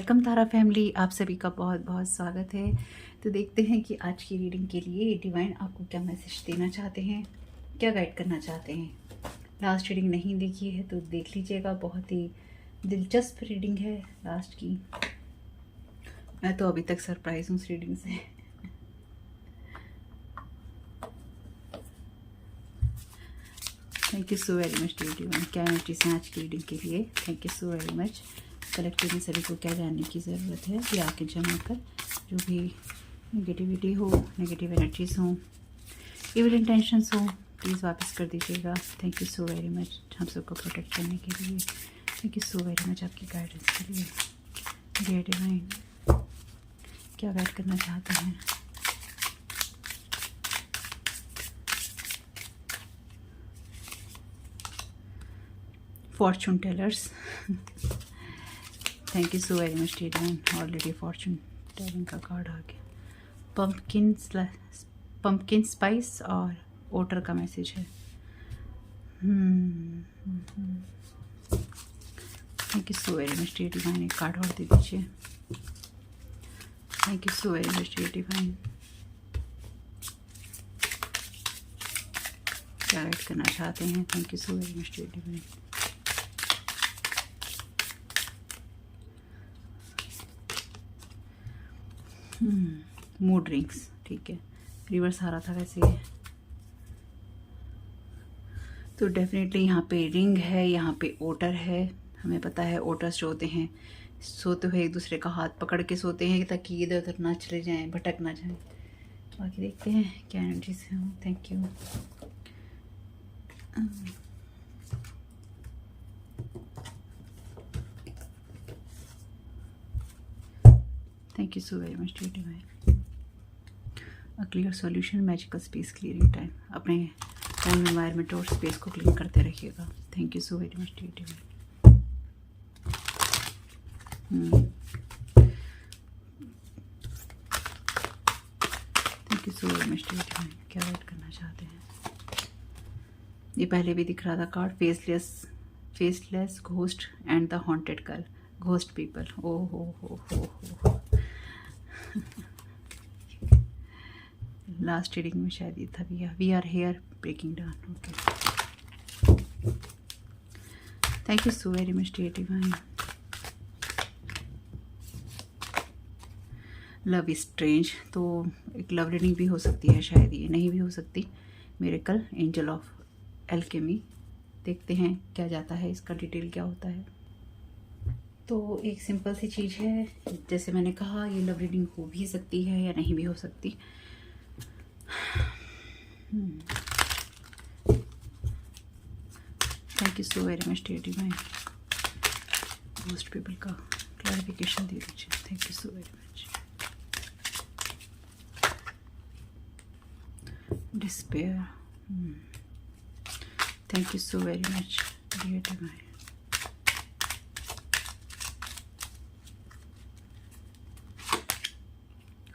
Welcome तारा family, आप सभी का बहुत बहुत स्वागत है। तो देखते हैं कि आज की रीडिंग के लिए डिवाइन आपको क्या मैसेज देना चाहते हैं, क्या गाइड करना चाहते हैं। लास्ट रीडिंग नहीं देखी है तो देख लीजिएगा, बहुत ही दिलचस्प रीडिंग है लास्ट की। मैं तो अभी तक सरप्राइज हूँ इस रीडिंग से। Thank you so very much divine, क्या एनर्जीज हैं आज की रीडिंग के लिए। Thank you so very much. Collective में सभी को क्या जानने की ज़रूरत है कि आके जमा कर जो भी नेगेटिविटी हो, नेगेटिव एनर्जीज हों, इविल इंटेंशंस हो, प्लीज़ वापस कर दीजिएगा। Thank you so very much हम सबको प्रोटेक्ट करने के लिए। Thank you so very much आपकी गाइडेंस के लिए। डियर डिवाइन, क्या गाइड करना चाहते हैं। Fortune tellers, thank you so very much divine. Already fortune telling का कार्ड आ गया। पंपकिन स्पाइस और ओटर का मैसेज है। Thank you so very much डिवाइन, एक कार्ड और दे दीजिए। Thank you so very much divine, क्या गाइड करना चाहते हैं। Thank you so very much divine. Mood rings, ठीक है, रिवर्स आ रहा था वैसे ही। तो डेफिनेटली यहाँ पे रिंग है, यहाँ पे ओटर है। हमें पता है ओटर्स जो होते हैं सोते हुए एक दूसरे का हाथ पकड़ के सोते हैं ताकि इधर उधर ना चले जाएं, भटक ना जाएं। बाकी देखते हैं क्या एनर्जीज हैं। Thank you. Thank you so very much dear divine. A clear solution, magical space clearing time. अपने होम एनवायरनमेंट और स्पेस को क्लीन करते रहिएगा। Thank you so very much dear divine. Thank you so very much dear divine, क्या guide करना चाहते हैं। ये पहले भी दिख रहा था card, faceless ghost and the haunted girl, ghost people. ओ हो। लास्ट रीडिंग में शायद ये था, we are here breaking down. Okay, thank you so very much dear divine. Love is strange, तो एक लव रीडिंग भी हो सकती है, शायद ये नहीं भी हो सकती। Miracle, angel of alchemy. देखते हैं क्या जाता है, इसका डिटेल क्या होता है। तो एक सिंपल सी चीज़ है, जैसे मैंने कहा ये लव रीडिंग हो भी सकती है या नहीं भी हो सकती। Thank you so very much dear divine, most people का क्लैरिफिकेशन दे दीजिए। Thank you so very much. Despair, thank you so very much dear divine.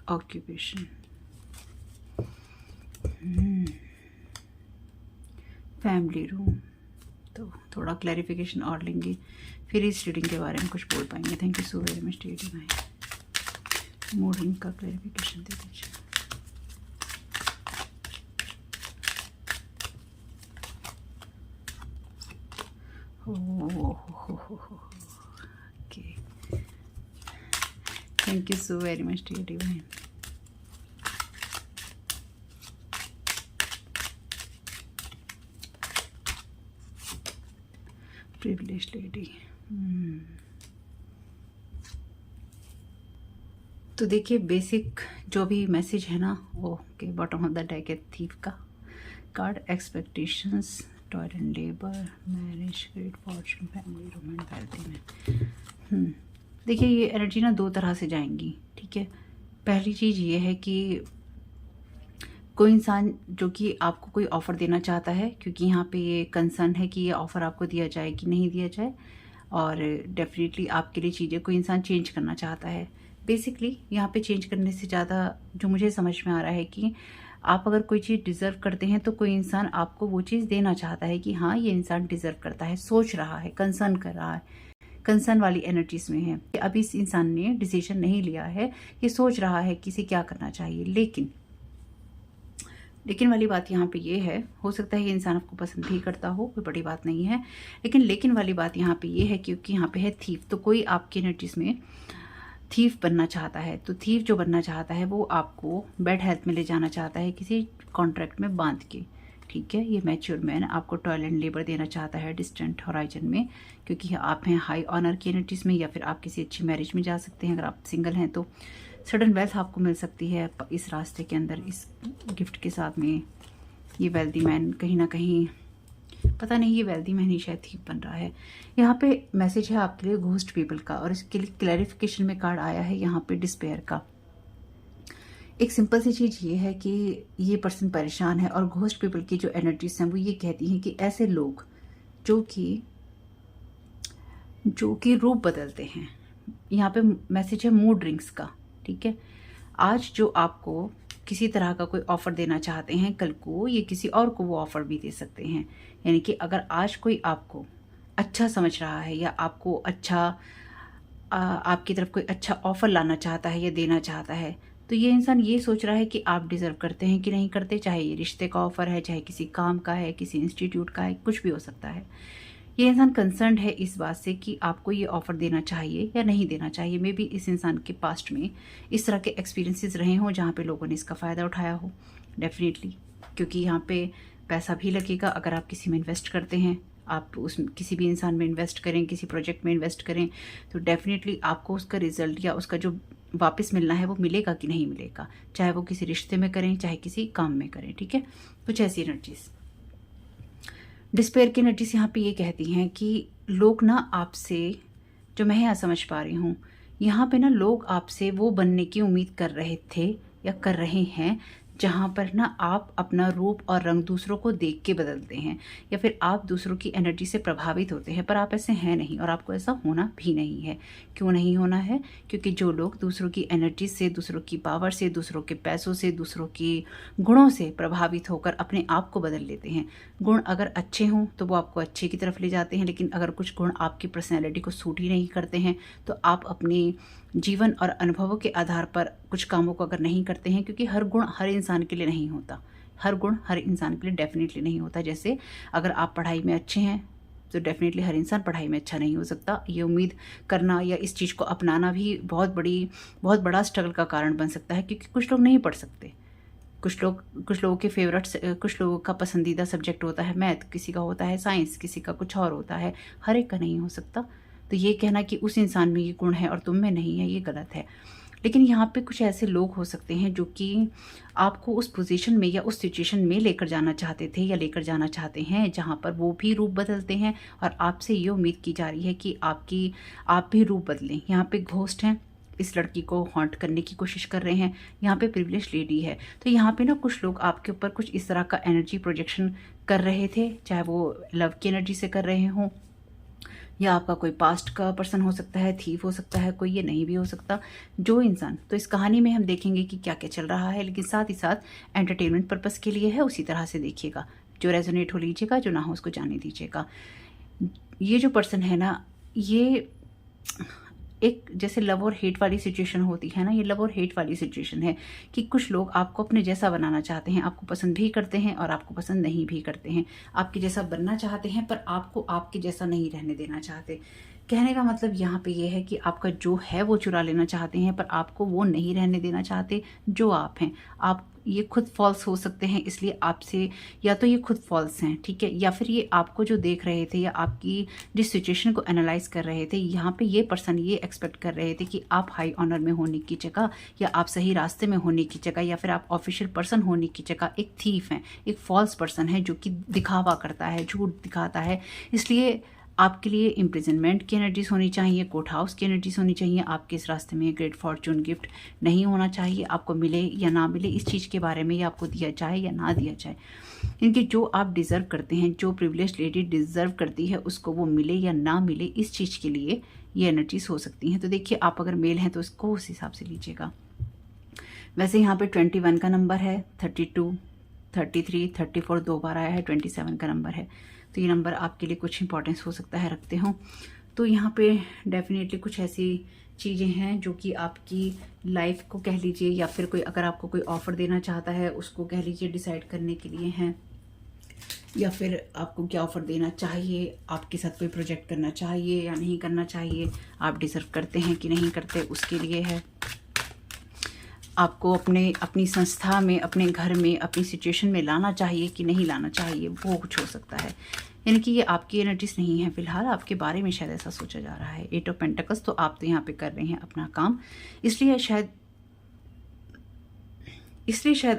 Occupation, family room. तो थोड़ा क्लैरिफिकेशन और लेंगे, फिर इस रीडिंग के बारे में कुछ बोल पाएंगे। Thank you so very much dear divine. Mood ring का क्लैरिफिकेशन दे दीजिए। Okay, thank you so very much dear divine. Privilege lady. तो देखिए बेसिक जो भी मैसेज है ना, वो के बॉटम ऑफ द डेक है थीफ का card. Expectations, toil and labour, marriage, great Fortune, family, room and wealth में। देखिए ये एनर्जी ना दो तरह से जाएंगी, ठीक है। पहली चीज़ ये है कि कोई इंसान जो कि आपको कोई ऑफ़र देना चाहता है, क्योंकि यहाँ पे ये कंसर्न है कि ये ऑफ़र आपको दिया जाए कि नहीं दिया जाए, और डेफिनेटली आपके लिए चीज़ें कोई इंसान चेंज करना चाहता है। बेसिकली यहाँ पे चेंज करने से ज़्यादा जो मुझे समझ में आ रहा है कि आप अगर कोई चीज़ डिज़र्व करते हैं तो कोई इंसान आपको वो चीज़ देना चाहता है कि हाँ ये इंसान डिज़र्व करता है, सोच रहा है, कंसर्न कर रहा है कंसर्न वाली एनर्जीज में है। अभी इस इंसान ने डिसीजन नहीं लिया है, ये सोच रहा है कि इसे क्या करना चाहिए। लेकिन वाली बात यहाँ पे ये है, हो सकता है ये इंसान आपको पसंद भी करता हो, कोई बड़ी बात नहीं है। लेकिन वाली बात यहाँ पे ये है, क्योंकि यहाँ पे है थीफ, तो कोई आपकी एनर्जीज में थीफ बनना चाहता है। तो थीफ जो बनना चाहता है वो आपको बैड हेल्थ में ले जाना चाहता है, किसी कॉन्ट्रैक्ट में बांध के, ठीक है। ये मैच्योर मैन आपको टॉयल एंड लेबर देना चाहता है डिस्टेंट होराइजन में, क्योंकि आप हैं हाई ऑनर की एनर्जीज में, या फिर आप किसी अच्छी मैरिज में जा सकते हैं। अगर आप सिंगल हैं तो सडन वेल्थ आपको मिल सकती है इस रास्ते के अंदर, इस गिफ्ट के साथ में। ये वेल्दी मैन कहीं ना कहीं, पता नहीं, ये वेल्दी मैन ही शायद थीप बन रहा है। यहाँ पे मैसेज है आपके लिए घोस्ट पीपल का, और इसके लिए क्लैरिफिकेशन में कार्ड आया है यहाँ पे डिस्पेयर का। एक सिंपल सी चीज़ ये है कि ये पर्सन परेशान है, और घोस्ट पीपल की जो एनर्जीज हैं वो ये कहती हैं कि ऐसे लोग जो कि रूप बदलते हैं। यहाँ पे मैसेज है मूड रिंग्स का, ठीक है। आज जो आपको किसी तरह का कोई ऑफर देना चाहते हैं, कल को ये किसी और को वो ऑफर भी दे सकते हैं। यानी कि अगर आज कोई आपको अच्छा समझ रहा है, या आपको आपकी तरफ कोई अच्छा ऑफर लाना चाहता है या देना चाहता है, तो ये इंसान ये सोच रहा है कि आप डिजर्व करते हैं कि नहीं करते। चाहे ये रिश्ते का ऑफर है, चाहे किसी काम का है, किसी इंस्टीट्यूट का है, कुछ भी हो सकता है। ये इंसान कंसर्न्ड है इस बात से कि आपको ये ऑफर देना चाहिए या नहीं देना चाहिए। मे बी इस इंसान के पास्ट में इस तरह के एक्सपीरियंसेस रहे हों जहाँ पे लोगों ने इसका फ़ायदा उठाया हो, डेफिनेटली। क्योंकि यहाँ पे पैसा भी लगेगा अगर आप किसी में इन्वेस्ट करते हैं, आप उस किसी भी इंसान में इन्वेस्ट करें, किसी प्रोजेक्ट में इन्वेस्ट करें, तो डेफिनेटली आपको उसका रिजल्ट या उसका जो वापस मिलना है वो मिलेगा कि नहीं मिलेगा, चाहे वो किसी रिश्ते में करें, चाहे किसी काम में करें, ठीक है। कुछ ऐसी एनर्जीज, डिस्पेयर की एनर्जीज यहाँ पे ये कहती हैं कि लोग ना आपसे, जो मैं यहाँ समझ पा रही हूँ, यहाँ पे ना लोग आपसे वो बनने की उम्मीद कर रहे थे या कर रहे हैं जहाँ पर ना आप अपना रूप और रंग दूसरों को देख के बदलते हैं, या फिर आप दूसरों की एनर्जी से प्रभावित होते हैं, पर आप ऐसे हैं नहीं, और आपको ऐसा होना भी नहीं है। क्यों नहीं होना है? क्योंकि जो लोग दूसरों की एनर्जी से, दूसरों की पावर से, दूसरों के पैसों से, दूसरों की गुणों से प्रभावित होकर अपने आप को बदल लेते हैं। गुण अगर अच्छे हों तो वो आपको अच्छे की तरफ ले जाते हैं, लेकिन अगर कुछ गुण आपकी पर्सनैलिटी को सूट ही नहीं करते हैं तो आप अपने जीवन और अनुभवों के आधार पर कुछ कामों को अगर नहीं करते हैं, क्योंकि हर गुण हर इंसान के लिए नहीं होता, हर गुण हर इंसान के लिए डेफिनेटली नहीं होता। जैसे अगर आप पढ़ाई में अच्छे हैं तो डेफिनेटली हर इंसान पढ़ाई में अच्छा नहीं हो सकता। ये उम्मीद करना या इस चीज़ को अपनाना भी बहुत बड़ा स्ट्रगल का कारण बन सकता है, क्योंकि कुछ लोग नहीं पढ़ सकते। कुछ लोगों के फेवरेट्स, कुछ लोगों का पसंदीदा सब्जेक्ट होता है मैथ, किसी का होता है साइंस, किसी का कुछ और होता है, हर एक का नहीं हो सकता। तो ये कहना कि उस इंसान में ये गुण है और तुम में नहीं है, ये गलत है। लेकिन यहाँ पे कुछ ऐसे लोग हो सकते हैं जो कि आपको उस पोजीशन में या उस सिचुएशन में लेकर जाना चाहते थे या लेकर जाना चाहते हैं जहाँ पर वो भी रूप बदलते हैं, और आपसे ये उम्मीद की जा रही है कि आप भी रूप बदलें। यहाँ पे घोस्ट हैं, इस लड़की को हॉन्ट करने की कोशिश कर रहे हैं। यहाँ पे प्रिविलेज लेडी है, तो यहाँ पे ना कुछ लोग आपके ऊपर कुछ इस तरह का एनर्जी प्रोजेक्शन कर रहे थे, चाहे वो लव की एनर्जी से कर रहे हों, या आपका कोई पास्ट का पर्सन हो सकता है, थीफ हो सकता है कोई, ये नहीं भी हो सकता। जो इंसान, तो इस कहानी में हम देखेंगे कि क्या क्या चल रहा है, लेकिन साथ ही साथ एंटरटेनमेंट पर्पस के लिए है, उसी तरह से देखिएगा। जो रेजोनेट हो लीजिएगा, जो ना हो उसको जाने दीजिएगा। ये जो पर्सन है ना, ये एक जैसे लव और हेट वाली सिचुएशन होती है ना, ये लव और हेट वाली सिचुएशन है कि कुछ लोग आपको अपने जैसा बनाना चाहते हैं, आपको पसंद भी करते हैं और आपको पसंद नहीं भी करते हैं। आपके जैसा बनना चाहते हैं पर आपको आपके जैसा नहीं रहने देना चाहते। कहने का मतलब यहाँ पे ये है कि आपका जो है वो चुरा लेना चाहते हैं, पर आपको वो नहीं रहने देना चाहते जो आप हैं। आप ये खुद फॉल्स हो सकते हैं, इसलिए आपसे, या तो ये खुद फॉल्स हैं, ठीक है, या फिर ये आपको जो देख रहे थे या आपकी जिस सिचुएशन को एनालाइज कर रहे थे, यहाँ पे ये पर्सन ये एक्सपेक्ट कर रहे थे कि आप हाई ऑनर में होने की जगह, या आप सही रास्ते में होने की जगह, या फिर आप ऑफिशियल पर्सन होने की जगह एक थीफ हैं, एक फॉल्स पर्सन है जो कि दिखावा करता है, झूठ दिखाता है। इसलिए आपके लिए इम्प्रिजनमेंट की एनर्जीज होनी चाहिए, कोर्ट हाउस की एनर्जीज होनी चाहिए। आपके इस रास्ते में ग्रेट फॉर्चून गिफ्ट नहीं होना चाहिए। आपको मिले या ना मिले इस चीज़ के बारे में, या आपको दिया जाए या ना दिया जाए, इनकी जो आप डिज़र्व करते हैं, जो प्रिविलेज लेडी डिज़र्व करती है, उसको वो मिले या ना मिले, इस चीज़ के लिए ये एनर्जीज हो सकती हैं। तो देखिए, आप अगर मेल हैं तो इसको उस हिसाब से लीजिएगा। वैसे यहाँ पे 21 का नंबर है, 32, 33, 34 दो बार आया है, 27 का नंबर है, तो ये नंबर आपके लिए कुछ इंपॉर्टेंस हो सकता है रखते हो। तो यहाँ पे डेफिनेटली कुछ ऐसी चीज़ें हैं जो कि आपकी लाइफ को कह लीजिए, या फिर कोई अगर आपको कोई ऑफ़र देना चाहता है उसको कह लीजिए डिसाइड करने के लिए हैं, या फिर आपको क्या ऑफ़र देना चाहिए, आपके साथ कोई प्रोजेक्ट करना चाहिए या नहीं करना चाहिए, आप डिज़र्व करते हैं कि नहीं करते, उसके लिए है। आपको अपनी संस्था में, अपने घर में, अपनी सिचुएशन में लाना चाहिए कि नहीं लाना चाहिए, वो कुछ हो सकता है। यानी कि ये आपकी एनर्जीज नहीं है, फिलहाल आपके बारे में शायद ऐसा सोचा जा रहा है। 8 ऑफ पेंटिकल्स, तो आप तो यहाँ पे कर रहे हैं अपना काम, इसलिए शायद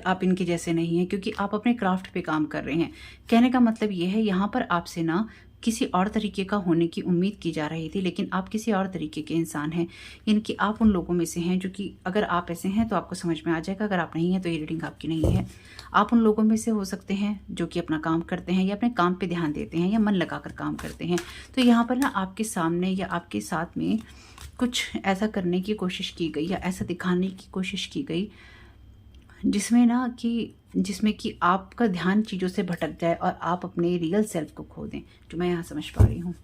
आप इनके जैसे नहीं हैं, क्योंकि आप अपने क्राफ्ट पे काम कर रहे हैं। कहने का मतलब ये है, यहाँ पर आपसे ना किसी और तरीके का होने की उम्मीद की जा रही थी, लेकिन आप किसी और तरीके के इंसान हैं। यानी कि आप उन लोगों में से हैं जो कि अगर आप ऐसे हैं तो आपको समझ में आ जाएगा, अगर आप नहीं हैं तो ये रीडिंग आपकी नहीं है। आप उन लोगों में से हो सकते हैं जो कि अपना काम करते हैं या अपने काम पे ध्यान देते हैं या मन लगाकर काम करते हैं। तो यहाँ पर ना आपके सामने या आपके साथ में कुछ ऐसा करने की कोशिश की गई या ऐसा दिखाने की कोशिश की गई जिसमें कि आपका ध्यान चीज़ों से भटक जाए और आप अपने रियल सेल्फ को खो दें, जो मैं यहाँ समझ पा रही हूँ।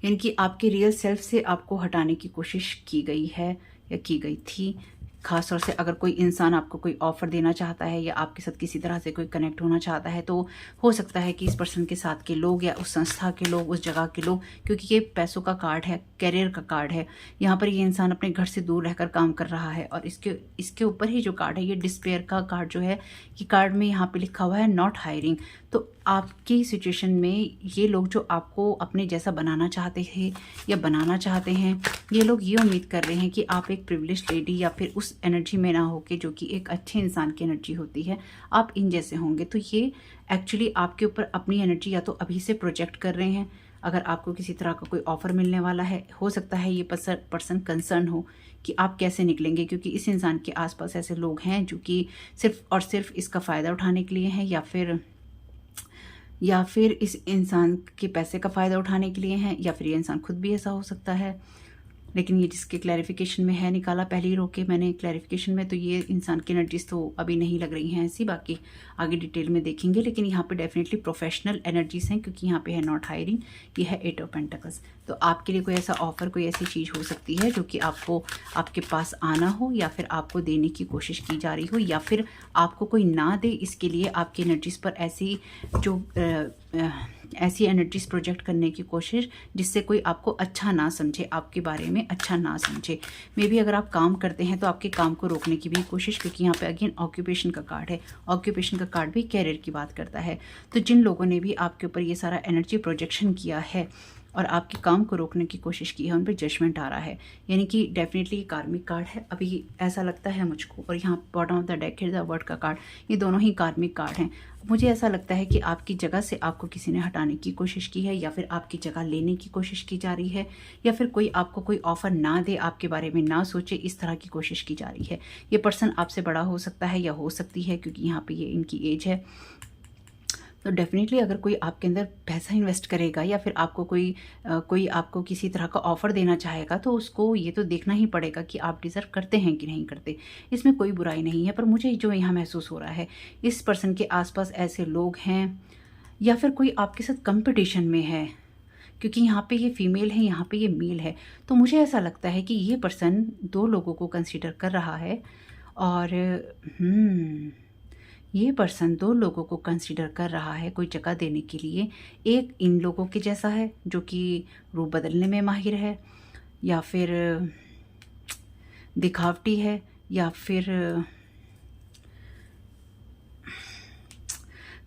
यानी कि आपके रियल सेल्फ से आपको हटाने की कोशिश की गई है या की गई थी। खास तौर से अगर कोई इंसान आपको कोई ऑफ़र देना चाहता है या आपके साथ किसी तरह से कोई कनेक्ट होना चाहता है, तो हो सकता है कि इस पर्सन के साथ के लोग या उस संस्था के लोग, उस जगह के लोग, क्योंकि ये पैसों का कार्ड है, करियर का कार्ड है। यहाँ पर ये इंसान अपने घर से दूर रहकर काम कर रहा है, और इसके ऊपर ही जो कार्ड है, ये डिस्पेयर का कार्ड जो है, ये कार्ड में यहाँ पे लिखा हुआ है नॉट हायरिंग। तो आपकी सिचुएशन में ये लोग जो आपको अपने जैसा बनाना चाहते थे या बनाना चाहते हैं, ये लोग ये उम्मीद कर रहे हैं कि आप एक प्रिविलेज्ड लेडी या फिर उस एनर्जी में ना होके जो कि एक अच्छे इंसान की एनर्जी होती है, आप इन जैसे होंगे। तो ये एक्चुअली आपके ऊपर अपनी एनर्जी या तो अभी से प्रोजेक्ट कर रहे हैं। अगर आपको किसी तरह का कोई ऑफ़र मिलने वाला है, हो सकता है ये पर्सन कंसर्न हो कि आप कैसे निकलेंगे, क्योंकि इस इंसान के आसपास ऐसे लोग हैं जो कि सिर्फ और सिर्फ इसका फ़ायदा उठाने के लिए हैं, या फिर इस इंसान के पैसे का फ़ायदा उठाने के लिए हैं, या फिर ये इंसान खुद भी ऐसा हो सकता है। लेकिन ये जिसके क्लैरिफिकेशन में है निकाला पहले ही रोके मैंने क्लैरिफिकेशन में, तो ये इंसान की एनर्जीज तो अभी नहीं लग रही हैं ऐसी, बाकी आगे डिटेल में देखेंगे। लेकिन यहाँ पे डेफिनेटली प्रोफेशनल एनर्जीज हैं, क्योंकि यहाँ पे है नॉट हायरिंग, ये है 8 ऑफ पेंटिकल्स। तो आपके लिए कोई ऐसा ऑफर, कोई ऐसी चीज़ हो सकती है जो कि आपको आपके पास आना हो, या फिर आपको देने की कोशिश की जा रही हो, या फिर आपको कोई ना दे, इसके लिए आपकी एनर्जीज पर ऐसी एनर्जीज प्रोजेक्ट करने की कोशिश जिससे कोई आपको अच्छा ना समझे, आपके बारे में अच्छा ना समझे। मे बी अगर आप काम करते हैं तो आपके काम को रोकने की भी कोशिश, क्योंकि यहाँ पे अगेन ऑक्यूपेशन का कार्ड है। ऑक्यूपेशन का कार्ड भी कैरियर की बात करता है। तो जिन लोगों ने भी आपके ऊपर ये सारा एनर्जी प्रोजेक्शन किया है और आपके काम को रोकने की कोशिश की है, उन पर जजमेंट आ रहा है। यानी कि डेफिनेटली कार्मिक कार्ड है अभी, ऐसा लगता है मुझको। और यहाँ बॉटम ऑफ द डेक है द वर्ड का कार्ड, ये दोनों ही कार्मिक कार्ड हैं। मुझे ऐसा लगता है कि आपकी जगह से आपको किसी ने हटाने की कोशिश की है, या फिर आपकी जगह लेने की कोशिश की जा रही है, या फिर कोई आपको कोई ऑफ़र ना दे, आपके बारे में ना सोचे, इस तरह की कोशिश की जा रही है। ये पर्सन आपसे बड़ा हो सकता है या हो सकती है, क्योंकि यहाँ पे ये इनकी एज है। तो डेफिनेटली अगर कोई आपके अंदर पैसा इन्वेस्ट करेगा, या फिर आपको कोई आपको किसी तरह का ऑफ़र देना चाहेगा, तो उसको ये तो देखना ही पड़ेगा कि आप डिज़र्व करते हैं कि नहीं करते। इसमें कोई बुराई नहीं है, पर मुझे जो यहाँ महसूस हो रहा है, इस पर्सन के आसपास ऐसे लोग हैं, या फिर कोई आपके साथ कंपटीशन में है, क्योंकि यहाँ पे ये फीमेल है, यहाँ पे ये मेल है। तो मुझे ऐसा लगता है कि ये पर्सन 2 लोगों को कंसीडर कर रहा है, और ये पर्सन 2 लोगों को कंसीडर कर रहा है कोई जगह देने के लिए। एक इन लोगों के जैसा है जो कि रूप बदलने में माहिर है, या फिर दिखावटी है, या फिर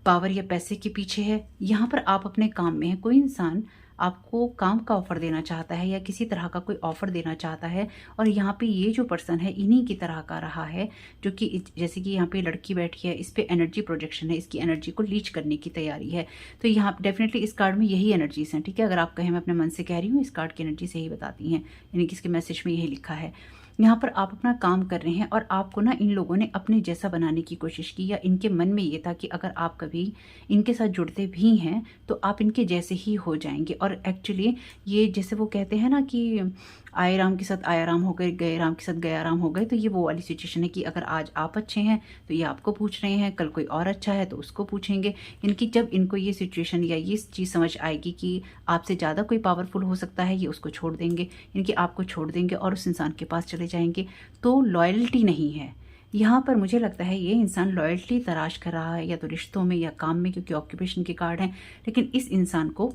पावर या पैसे के पीछे है। यहाँ पर आप अपने काम में हैं, कोई इंसान आपको काम का ऑफ़र देना चाहता है या किसी तरह का कोई ऑफ़र देना चाहता है, और यहाँ पे ये जो पर्सन है इन्हीं की तरह का रहा है, जो कि जैसे कि यहाँ पे लड़की बैठी है, इस पे एनर्जी प्रोजेक्शन है, इसकी एनर्जी को लीच करने की तैयारी है। तो यहाँ डेफिनेटली इस कार्ड में यही एनर्जीज हैं, ठीक है। अगर आप कहें मैं अपने मन से कह रही हूँ, इस कार्ड की एनर्जी से ही बताती हैं, यानी कि इसके मैसेज में यही लिखा है। यहाँ पर आप अपना काम कर रहे हैं, और आपको ना इन लोगों ने अपने जैसा बनाने की कोशिश की, या इनके मन में ये था कि अगर आप कभी इनके साथ जुड़ते भी हैं तो आप इनके जैसे ही हो जाएंगे। और एक्चुअली ये जैसे वो कहते हैं ना कि आए राम के साथ आया राम हो गए, गए राम के साथ गया राम हो गए। तो ये वो वाली सिचुएशन है कि अगर आज आप अच्छे हैं तो ये आपको पूछ रहे हैं, कल कोई और अच्छा है तो उसको पूछेंगे। इनकी जब इनको ये सिचुएशन या ये चीज़ समझ आएगी कि आपसे ज़्यादा कोई पावरफुल हो सकता है, ये उसको छोड़ देंगे, इनकी आपको छोड़ देंगे और उस इंसान के पास चले जाएंगे। तो लॉयल्टी नहीं है यहाँ पर। मुझे लगता है ये इंसान लॉयल्टी तलाश कर रहा है, या तो रिश्तों में या काम में, क्योंकि ऑक्यूपेशन के कार्ड हैं। लेकिन इस इंसान को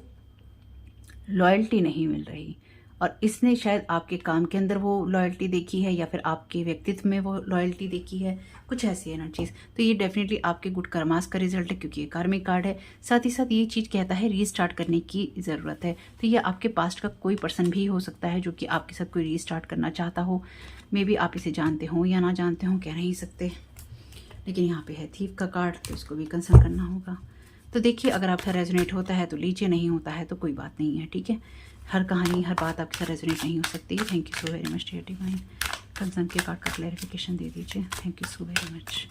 लॉयल्टी नहीं मिल रही, और इसने शायद आपके काम के अंदर वो लॉयल्टी देखी है, या फिर आपके व्यक्तित्व में वो लॉयल्टी देखी है, कुछ ऐसी एनर्जीज। तो ये डेफिनेटली आपके गुड कर्मास का रिजल्ट है, क्योंकि ये कार्मिक कार्ड है। साथ ही साथ ये चीज़ कहता है रीस्टार्ट करने की ज़रूरत है। तो ये आपके पास्ट का कोई पर्सन भी हो सकता है जो कि आपके साथ कोई रीस्टार्ट करना चाहता हो। मे बी आप इसे जानते हो या ना जानते हो, कह नहीं सकते। लेकिन यहाँ पे है थीफ का कार्ड, तो इसको भी कंसर्न करना होगा। तो देखिए, अगर आपका रेजोनेट होता है तो लीजिए, नहीं होता है तो कोई बात नहीं है, ठीक है। हर कहानी, हर बात आपके साथ रेजोनेट नहीं हो सकती। Thank you so very much dear divine. Concern के कार्ड का क्लैरिफिकेशन दे दीजिए। Thank you so very much.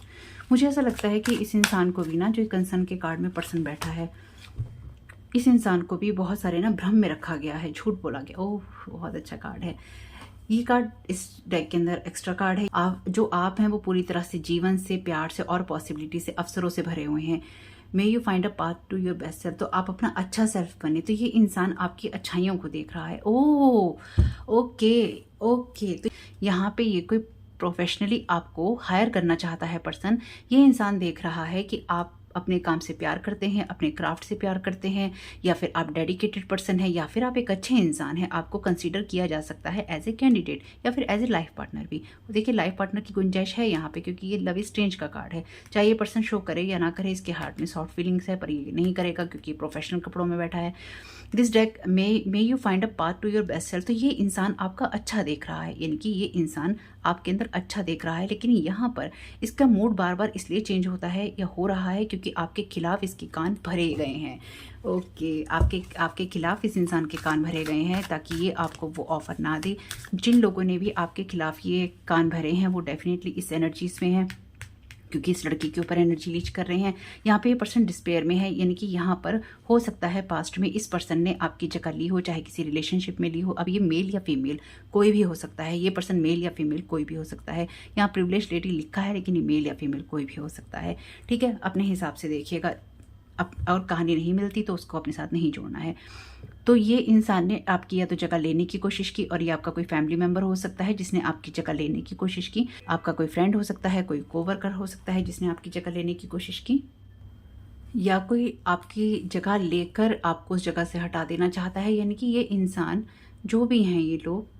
मुझे ऐसा लगता है कि इस इंसान को भी ना, जो कंसर्न के कार्ड में पर्सन बैठा है, इस इंसान को भी बहुत सारे ना भ्रम में रखा गया है, झूठ बोला गया। ओह, बहुत अच्छा कार्ड है ये कार्ड। इस डेक के अंदर एक्स्ट्रा कार्ड है। आप हैं वो पूरी तरह से जीवन से, प्यार से और पॉसिबिलिटी से, अवसरों से भरे हुए हैं। May you find a path to your best self. तो आप अपना अच्छा सेल्फ बने। तो ये इंसान आपकी अच्छाइयों को देख रहा है। ओह, ओके ओके। तो यहाँ पे ये कोई प्रोफेशनली आपको हायर करना चाहता है पर्सन। ये इंसान देख रहा है कि आप अपने काम से प्यार करते हैं, अपने क्राफ्ट से प्यार करते हैं, या फिर आप डेडिकेटेड पर्सन है, या फिर आप एक अच्छे इंसान हैं। आपको कंसीडर किया जा सकता है एज ए कैंडिडेट, या फिर एज ए लाइफ पार्टनर भी। देखिए, लाइफ पार्टनर की गुंजाइश है यहाँ पे, क्योंकि ये लव स्ट्रेंज का कार्ड है। चाहे ये पर्सन शो करे या ना करे, इसके हार्ट में सॉफ्ट फीलिंग्स है, पर ये नहीं करेगा क्योंकि प्रोफेशनल कपड़ों में बैठा है। This deck may you find a path to your best self. तो ये इंसान आपका अच्छा देख रहा है, यानी कि ये इंसान आपके अंदर अच्छा देख रहा है। लेकिन यहाँ पर इसका मूड बार बार इसलिए चेंज होता है या हो रहा है क्योंकि आपके खिलाफ इसके कान भरे गए हैं। ओके, आपके खिलाफ इस इंसान के कान भरे गए हैं, ताकि ये आपको वो ऑफर ना दे। जिन लोगों ने भी आपके खिलाफ ये कान भरे हैं वो डेफिनेटली इस एनर्जीज में हैं, क्योंकि इस लड़की के ऊपर एनर्जी लीच कर रहे हैं। यहाँ पे ये पर्सन डिस्पेयर में है, यानी कि यहाँ पर हो सकता है पास्ट में इस पर्सन ने आपकी जगह ली हो, चाहे किसी रिलेशनशिप में ली हो। अब ये मेल या फीमेल कोई भी हो सकता है, ये पर्सन मेल या फीमेल कोई भी हो सकता है। यहाँ प्रिविलेज लेडी लिखा है, लेकिन ये मेल या फीमेल कोई भी हो सकता है, ठीक है। अपने हिसाब से देखिएगा, और कहानी नहीं मिलती तो उसको अपने साथ नहीं जोड़ना है। तो ये इंसान ने आपकी या तो जगह लेने की कोशिश की, और ये आपका कोई फैमिली मेंबर हो सकता है जिसने आपकी जगह लेने की कोशिश की। आपका कोई फ्रेंड हो सकता है, कोई कोवर्कर हो सकता है जिसने आपकी जगह लेने की कोशिश की, या कोई आपकी जगह लेकर आपको उस जगह से हटा देना चाहता है। यानी कि ये इंसान, जो भी हैं ये लोग,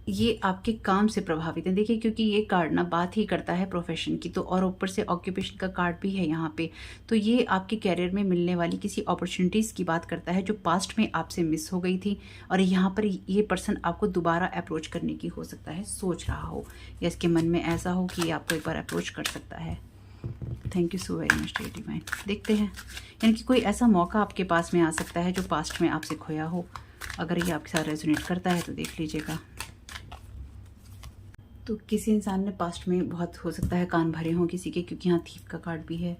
ये आपके काम से प्रभावित हैं। देखिए, क्योंकि ये कार्ड ना बात ही करता है प्रोफेशन की, तो और ऊपर से ऑक्यूपेशन का कार्ड भी है यहाँ पे। तो ये आपके कैरियर में मिलने वाली किसी अपॉर्चुनिटीज़ की बात करता है जो पास्ट में आपसे मिस हो गई थी, और यहाँ पर ये पर्सन आपको दोबारा अप्रोच करने की हो सकता है सोच रहा हो, या इसके मन में ऐसा हो कि ये आपको एक बार अप्रोच कर सकता है। Thank you so very much dear divine. देखते हैं, यानी कि कोई ऐसा मौका आपके पास में आ सकता है जो पास्ट में आपसे खोया हो। अगर ये आपके साथ रेजोनेट करता है तो देख लीजिएगा। तो किसी इंसान ने पास्ट में बहुत हो सकता है कान भरे हों किसी के, क्योंकि यहाँ थीफ का कार्ड भी है।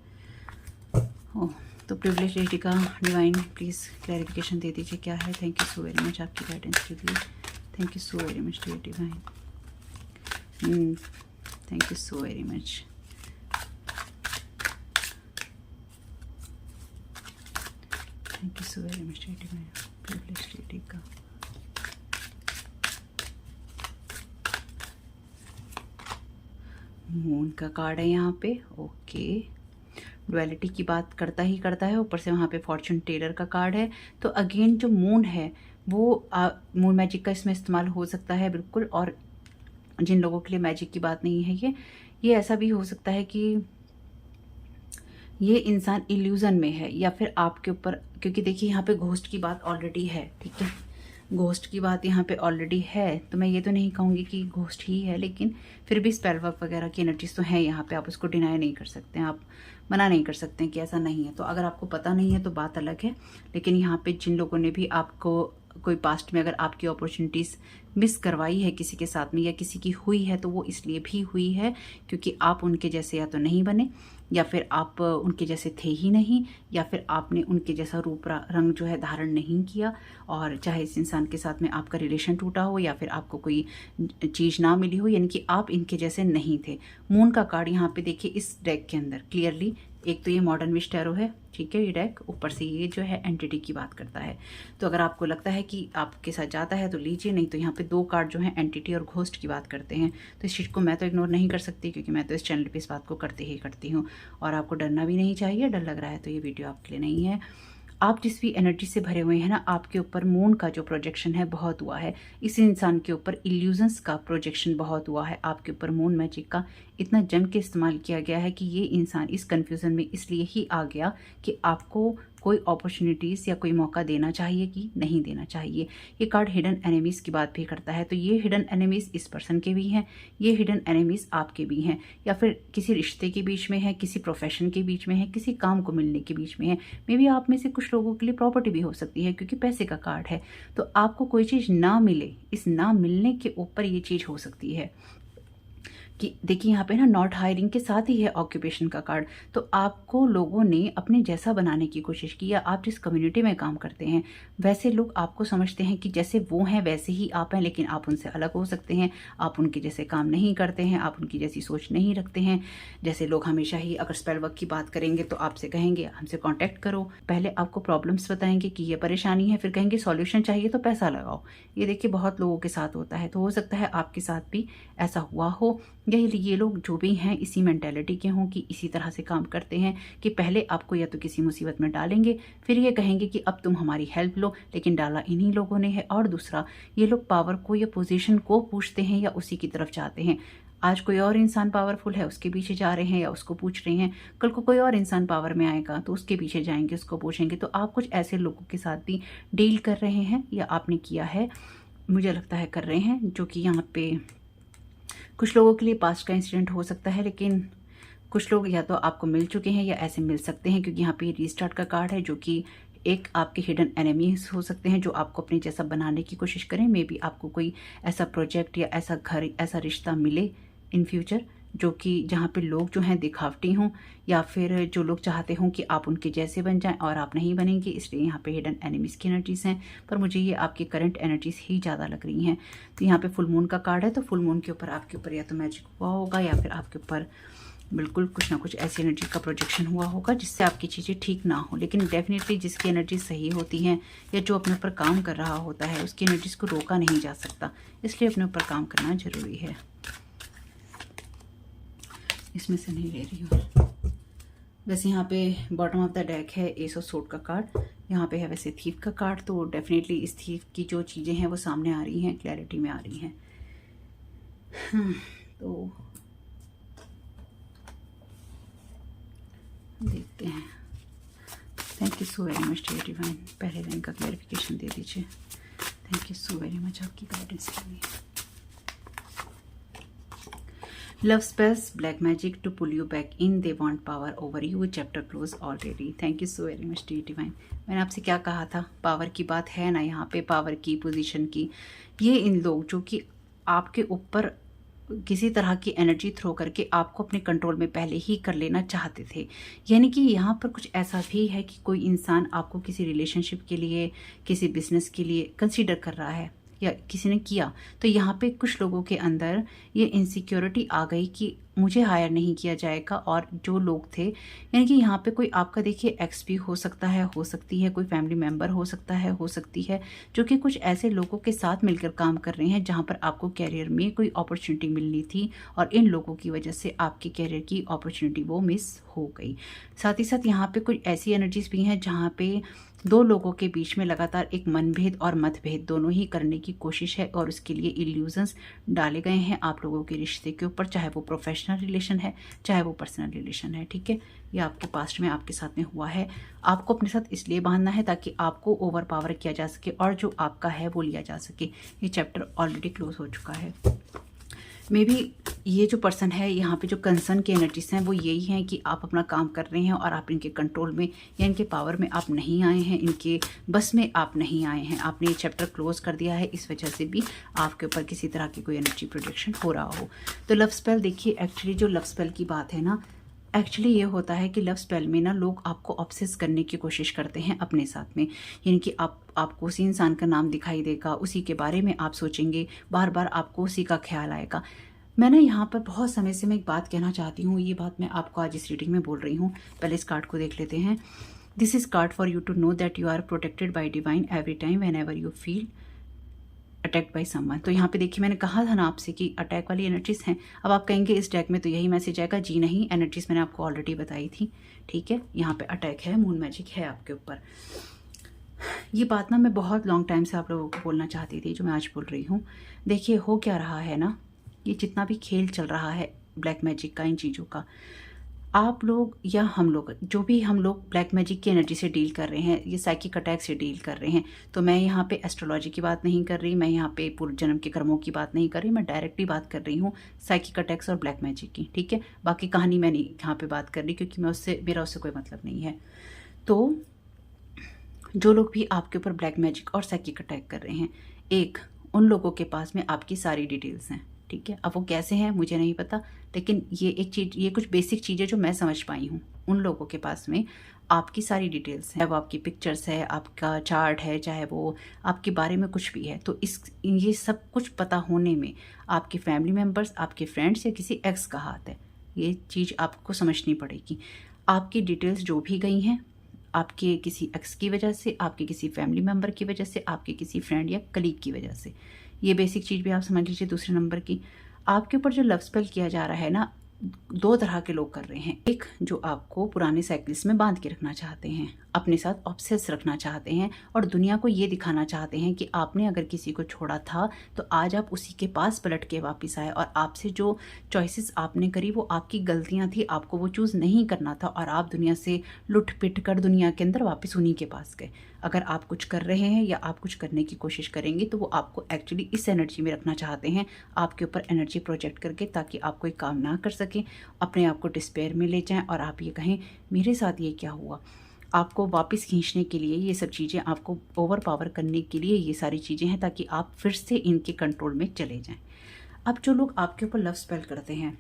ओह, तो प्रिविलेज लेडी का डिवाइन प्लीज़ क्लैरिफिकेशन दे दीजिए क्या है। Thank you so very much आपकी गाइडेंस के लिए। Thank you so very much dear divine. Thank you so very much. Thank you so very much dear divine. Privilege lady का moon का card है यहाँ पे। ओके, डुअलिटी की बात करता ही करता है, ऊपर से वहाँ पे फॉर्चून टेलर का कार्ड है। तो अगेन जो मून है वो मून मैजिक का इसमें इस्तेमाल हो सकता है बिल्कुल। और जिन लोगों के लिए मैजिक की बात नहीं है, ये ऐसा भी हो सकता है कि ये इंसान इल्यूजन में है, या फिर आपके ऊपर, क्योंकि देखिए यहाँ पे घोस्ट की बात ऑलरेडी है, ठीक है। घोस्ट की बात यहाँ पे ऑलरेडी है, तो मैं ये तो नहीं कहूँगी कि घोस्ट ही है, लेकिन फिर भी स्पेल वर्क वगैरह की एनर्जीज तो है यहाँ पे। आप उसको डिनाई नहीं कर सकते हैं, आप मना नहीं कर सकते हैं कि ऐसा नहीं है। तो अगर आपको पता नहीं है तो बात अलग है, लेकिन यहाँ पे जिन लोगों ने भी आपको कोई पास्ट में अगर आपकी अपॉर्चुनिटीज़ मिस करवाई है किसी के साथ में, या किसी की हुई है, तो वो इसलिए भी हुई है क्योंकि आप उनके जैसे या तो नहीं बने, या फिर आप उनके जैसे थे ही नहीं, या फिर आपने उनके जैसा रूप रंग जो है धारण नहीं किया, और चाहे इस इंसान के साथ में आपका रिलेशन टूटा हो या फिर आपको कोई चीज़ ना मिली हो, यानी कि आप इनके जैसे नहीं थे। मून का कार्ड यहाँ पे देखिए इस डेक के अंदर क्लियरली, एक तो ये मॉडर्न विश टैरो है, ठीक है, ये डेक, ऊपर से ये जो है एंटिटी की बात करता है। तो अगर आपको लगता है कि आपके साथ जाता है तो लीजिए, नहीं तो यहाँ पे 2 कार्ड जो है एंटिटी और घोस्ट की बात करते हैं। तो इस चीज़ को मैं तो इग्नोर नहीं कर सकती, क्योंकि मैं तो इस चैनल पे इस बात को करती हूँ, और आपको डरना भी नहीं चाहिए। डर लग रहा है तो ये वीडियो आपके लिए नहीं है। आप जिस भी एनर्जी से भरे हुए हैं ना, आपके ऊपर मून का जो प्रोजेक्शन है बहुत हुआ है। इस इंसान के ऊपर इल्यूजन्स का प्रोजेक्शन बहुत हुआ है। आपके ऊपर मून मैजिक का इतना जम के इस्तेमाल किया गया है कि ये इंसान इस कन्फ्यूज़न में इसलिए ही आ गया कि आपको कोई अपॉर्चुनिटीज़ या कोई मौका देना चाहिए कि नहीं देना चाहिए। ये कार्ड हिडन एनिमीज़ की बात भी करता है। तो ये हिडन एनिमीज़ इस पर्सन के भी हैं, ये हिडन एनिमीज़ आपके भी हैं, या फिर किसी रिश्ते के बीच में है, किसी प्रोफेशन के बीच में है, किसी काम को मिलने के बीच में है। मे बी आप में से कुछ लोगों के लिए प्रॉपर्टी भी हो सकती है, क्योंकि पैसे का कार्ड है। तो आपको कोई चीज़ ना मिले, इस ना मिलने के ऊपर ये चीज़ हो सकती है कि देखिए यहाँ पे ना नॉट हायरिंग के साथ ही है ऑक्यूपेशन का कार्ड। तो आपको लोगों ने अपने जैसा बनाने की कोशिश की, या आप जिस कम्युनिटी में काम करते हैं वैसे लोग आपको समझते हैं कि जैसे वो हैं वैसे ही आप हैं, लेकिन आप उनसे अलग हो सकते हैं। आप उनके जैसे काम नहीं करते हैं, आप उनकी जैसी सोच नहीं रखते हैं। जैसे लोग हमेशा ही अगर स्पेल वर्क की बात करेंगे तो आपसे कहेंगे हमसे कॉन्टैक्ट करो, पहले आपको प्रॉब्लम्स बताएंगे कि ये परेशानी है, फिर कहेंगे सॉल्यूशन चाहिए तो पैसा लगाओ। ये देखिए बहुत लोगों के साथ होता है। तो हो सकता है आपके साथ भी ऐसा हुआ हो। यही ये लोग जो भी हैं इसी मेंटालिटी के हों कि इसी तरह से काम करते हैं कि पहले आपको या तो किसी मुसीबत में डालेंगे, फिर ये कहेंगे कि अब तुम हमारी हेल्प लो, लेकिन डाला इन्हीं लोगों ने है। और दूसरा, ये लोग पावर को या पोजीशन को पूछते हैं या उसी की तरफ जाते हैं। आज कोई और इंसान पावरफुल है, उसके पीछे जा रहे हैं या उसको पूछ रहे हैं। कल को कोई और इंसान पावर में आएगा तो उसके पीछे जाएंगे, उसको पूछेंगे। तो आप कुछ ऐसे लोगों के साथ भी डील कर रहे हैं, या आपने किया है, मुझे लगता है कर रहे हैं, जो कि यहाँ पे कुछ लोगों के लिए पास्ट का इंसिडेंट हो सकता है। लेकिन कुछ लोग या तो आपको मिल चुके हैं या ऐसे मिल सकते हैं, क्योंकि यहाँ पे रीस्टार्ट का कार्ड है, जो कि एक आपके हिडन एनिमीज हो सकते हैं जो आपको अपने जैसा बनाने की कोशिश करें। मे बी आपको कोई ऐसा प्रोजेक्ट या ऐसा घर, ऐसा रिश्ता मिले इन फ्यूचर, जो कि जहाँ पे लोग जो हैं दिखावटी हों, या फिर जो लोग चाहते हों कि आप उनके जैसे बन जाएं और आप नहीं बनेंगे। इसलिए यहाँ पे हिडन एनिमीज़ की एनर्जीज़ हैं, पर मुझे ये आपकी करंट एनर्जीज़ ही ज़्यादा लग रही हैं। तो यहाँ पे फुल मून का कार्ड है, तो फुल मून के ऊपर आपके ऊपर या तो मैजिक हुआ होगा, या फिर आपके ऊपर बिल्कुल कुछ ना कुछ ऐसी एनर्जी का प्रोजेक्शन हुआ होगा जिससे आपकी चीज़ें ठीक ना हो। लेकिन डेफिनेटली जिसकी एनर्जी सही होती हैं या जो अपने ऊपर काम कर रहा होता है, उसकी एनर्जीज़ को रोका नहीं जा सकता। इसलिए अपने ऊपर काम करना ज़रूरी है। इसमें से नहीं ले रही हूँ। वैसे यहाँ पे बॉटम ऑफ द डेक है एस ऑफ सोर्ड का कार्ड, यहाँ पे है वैसे थीफ का कार्ड। तो डेफिनेटली इस थीफ की जो चीज़ें हैं वो सामने आ रही हैं, क्लैरिटी में आ रही हैं। तो देखते हैं। Thank you so very much dear divine, पहले लाइन का क्लैरिफिकेशन दे दीजिए। Thank you so very much आपकी गाइडेंस के लिए। Love spells, black magic to pull you back in. They want power over you. Chapter close already. Thank you so very much, dear divine. मैंने आपसे क्या कहा था, पावर की बात है ना यहाँ पे, पावर की, पोजीशन की। ये इन लोग जो कि आपके ऊपर किसी तरह की एनर्जी थ्रो करके आपको अपने कंट्रोल में पहले ही कर लेना चाहते थे। यानी कि यहाँ पर कुछ ऐसा भी है कि कोई इंसान आपको किसी रिलेशनशिप के लिए, किसी बिजनेस के लिए कंसीडर कर रहा है या किसी ने किया। तो यहाँ पे कुछ लोगों के अंदर ये इनसिक्योरिटी आ गई कि मुझे हायर नहीं किया जाएगा। और जो लोग थे, यानी कि यहाँ पे कोई आपका देखिए एक्स भी हो सकता है, हो सकती है कोई फैमिली मेम्बर हो सकता है, हो सकती है जो कि कुछ ऐसे लोगों के साथ मिलकर काम कर रहे हैं जहाँ पर आपको कैरियर में कोई अपॉर्चुनिटी मिलनी थी, और इन लोगों की वजह से आपके कैरियर की अपॉर्चुनिटी वो मिस हो गई। साथ ही साथ यहाँ पे कुछ ऐसी एनर्जीज भी हैं जहाँ पे दो लोगों के बीच में लगातार एक मनभेद और मतभेद दोनों ही करने की कोशिश है, और उसके लिए इल्यूजन्स डाले गए हैं आप लोगों के रिश्ते के ऊपर, चाहे वो प्रोफेशनल रिलेशन है, चाहे वो पर्सनल रिलेशन है। ठीक है, ये आपके पास्ट में आपके साथ में हुआ है। आपको अपने साथ इसलिए बांधना है ताकि आपको ओवर पावर किया जा सके और जो आपका है वो लिया जा सके। ये चैप्टर ऑलरेडी क्लोज हो चुका है। मे बी ये जो पर्सन है, यहाँ पे जो कंसर्न की एनर्जीज हैं वो यही हैं कि आप अपना काम कर रहे हैं और आप इनके कंट्रोल में या इनके पावर में आप नहीं आए हैं, इनके बस में आप नहीं आए हैं। आपने ये चैप्टर क्लोज कर दिया है, इस वजह से भी आपके ऊपर किसी तरह की कोई एनर्जी प्रोजेक्शन हो रहा हो। तो लव स्पेल देखिए, एक्चुअली जो लव स्पेल की बात है ना, एक्चुअली ये होता है कि लव स्पेल में ना लोग आपको ऑब्सेस करने की कोशिश करते हैं अपने साथ में, यानी कि आपको उसी इंसान का नाम दिखाई देगा, उसी के बारे में आप सोचेंगे, बार बार आपको उसी का ख्याल आएगा। मैं ना यहाँ पर बहुत समय से मैं एक बात कहना चाहती हूँ, ये बात मैं आपको आज इस रीडिंग में बोल रही हूँ। पहले इस कार्ड को देख लेते हैं। This is card for you to know that you are protected by divine every time whenever you feel attack by someone. तो यहाँ पे देखिए, मैंने कहा था ना आपसे कि अटैक वाली एनर्जीज हैं। अब आप कहेंगे इस डेक में तो यही मैसेज आएगा। जी नहीं, एनर्जीज मैंने आपको ऑलरेडी बताई थी, ठीक है। यहाँ पे अटैक है, मून मैजिक है आपके ऊपर। ये बात ना मैं बहुत लॉन्ग टाइम से आप लोगों को बोलना चाहती थी, जो मैं आज बोल रही हूँ। देखिए हो क्या रहा है ना, ये जितना भी खेल चल रहा है ब्लैक मैजिक का, इन चीज़ों का, आप लोग या हम लोग, जो भी हम लोग ब्लैक मैजिक की एनर्जी से डील कर रहे हैं, ये साइकिक अटैक से डील कर रहे हैं, तो मैं यहाँ पे एस्ट्रोलॉजी की बात नहीं कर रही, मैं यहाँ पे पूर्व जन्म के कर्मों की बात नहीं कर रही, मैं डायरेक्टली बात कर रही हूँ साइकिक अटैक्स और ब्लैक मैजिक की, ठीक है। बाकी कहानी मैं नहीं यहाँ पे बात कर रही, क्योंकि मेरा उससे कोई मतलब नहीं है। तो जो लोग भी आपके ऊपर ब्लैक मैजिक और साइकिक अटैक कर रहे हैं, एक उन लोगों के पास में आपकी सारी डिटेल्स हैं, ठीक है। अब वो कैसे हैं मुझे नहीं पता, लेकिन ये एक चीज़, ये कुछ बेसिक चीज़ें जो मैं समझ पाई हूँ, उन लोगों के पास में आपकी सारी डिटेल्स हैं। वो आपकी पिक्चर्स है, आपका चार्ट है, चाहे वो आपके बारे में कुछ भी है, तो ये सब कुछ पता होने में आपके फैमिली मेम्बर्स, आपके फ्रेंड्स या किसी एक्स का हाथ है। ये चीज़ आपको समझनी पड़ेगी। आपकी डिटेल्स जो भी गई हैं, आपके किसी एक्स की वजह से, आपके किसी फैमिली मेम्बर की वजह से, आपके किसी फ्रेंड या कलीग की वजह से, ये बेसिक चीज़ भी आप समझ लीजिए। दूसरे नंबर की, आपके ऊपर जो लव स्पेल किया जा रहा है ना, दो तरह के लोग कर रहे हैं। एक जो आपको पुराने साइकिल्स में बांध के रखना चाहते हैं, अपने साथ ऑब्सेस रखना चाहते हैं, और दुनिया को ये दिखाना चाहते हैं कि आपने अगर किसी को छोड़ा था तो आज आप उसी के पास पलट के वापस आए, और आपसे जो चॉइसेस आपने करी वो आपकी गलतियां थी, आपको वो चूज़ नहीं करना था, और आप दुनिया से लुट पिट कर दुनिया के अंदर वापस उन्हीं के पास गए। अगर आप कुछ कर रहे हैं या आप कुछ करने की कोशिश करेंगे तो वो आपको एक्चुअली इस एनर्जी में रखना चाहते हैं, आपके ऊपर एनर्जी प्रोजेक्ट करके, ताकि आप कोई काम ना कर सकें, अपने आप को डिस्पेयर में ले जाएं, और आप ये कहें मेरे साथ ये क्या हुआ। आपको वापस खींचने के लिए ये सब चीज़ें, आपको ओवर पावर करने के लिए ये सारी चीज़ें हैं, ताकि आप फिर से इनके कंट्रोल में चले जाएं। अब जो लोग आपके ऊपर लव स्पेल करते हैं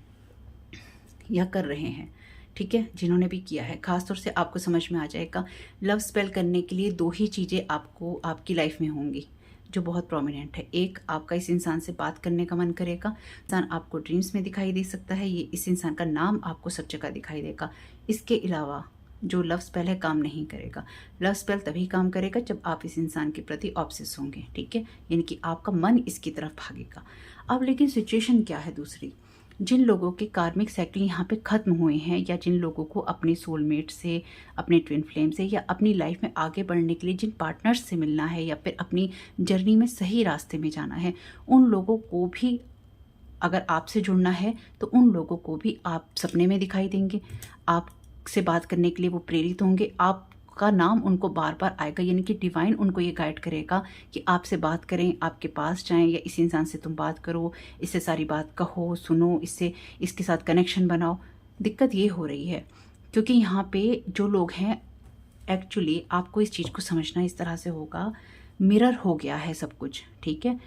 या कर रहे हैं, ठीक है, जिन्होंने भी किया है, खासतौर से आपको समझ में आ जाएगा। लव स्पेल करने के लिए दो ही चीज़ें आपको आपकी लाइफ में होंगी जो बहुत प्रोमिनेंट है। एक, आपका इस इंसान से बात करने का मन करेगा, इंसान आपको ड्रीम्स में दिखाई दे सकता है, ये इस इंसान का नाम आपको सब जगह दिखाई देगा। इसके अलावा जो लव स्पेल है काम नहीं करेगा। लव स्पेल तभी काम करेगा जब आप इस इंसान के प्रति ऑब्सेस होंगे, ठीक है, यानी कि आपका मन इसकी तरफ भागेगा। अब लेकिन सिचुएशन क्या है दूसरी, जिन लोगों के कार्मिक साइकिल यहाँ पे ख़त्म हुए हैं, या जिन लोगों को अपने सोलमेट से, अपने ट्विन फ्लेम से, या अपनी लाइफ में आगे बढ़ने के लिए जिन पार्टनर्स से मिलना है, या फिर अपनी जर्नी में सही रास्ते में जाना है, उन लोगों को भी अगर आपसे जुड़ना है तो उन लोगों को भी आप सपने में दिखाई देंगे, आपसे बात करने के लिए वो प्रेरित होंगे, आपका नाम उनको बार बार आएगा, यानी कि डिवाइन उनको ये गाइड करेगा कि आपसे बात करें, आपके पास जाएं, या इस इंसान से तुम बात करो, इससे सारी बात कहो, सुनो, इसके साथ कनेक्शन बनाओ। दिक्कत ये हो रही है क्योंकि यहाँ पे जो लोग हैं, एक्चुअली आपको इस चीज़ को समझना इस तरह से होगा, मिरर हो गया है सब कुछ, ठीक है।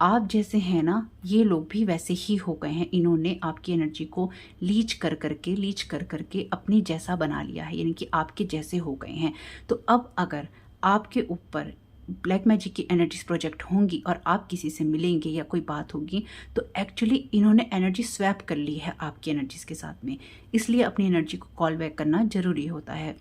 आप जैसे हैं ना, ये लोग भी वैसे ही हो गए हैं। इन्होंने आपकी एनर्जी को लीच कर करके अपने जैसा बना लिया है, यानी कि आपके जैसे हो गए हैं। तो अब अगर आपके ऊपर ब्लैक मैजिक की एनर्जीज प्रोजेक्ट होंगी और आप किसी से मिलेंगे या कोई बात होगी, तो एक्चुअली इन्होंने एनर्जी स्वैप कर ली है आपकी एनर्जीज के साथ में। इसलिए अपनी एनर्जी को कॉल बैक करना ज़रूरी होता है।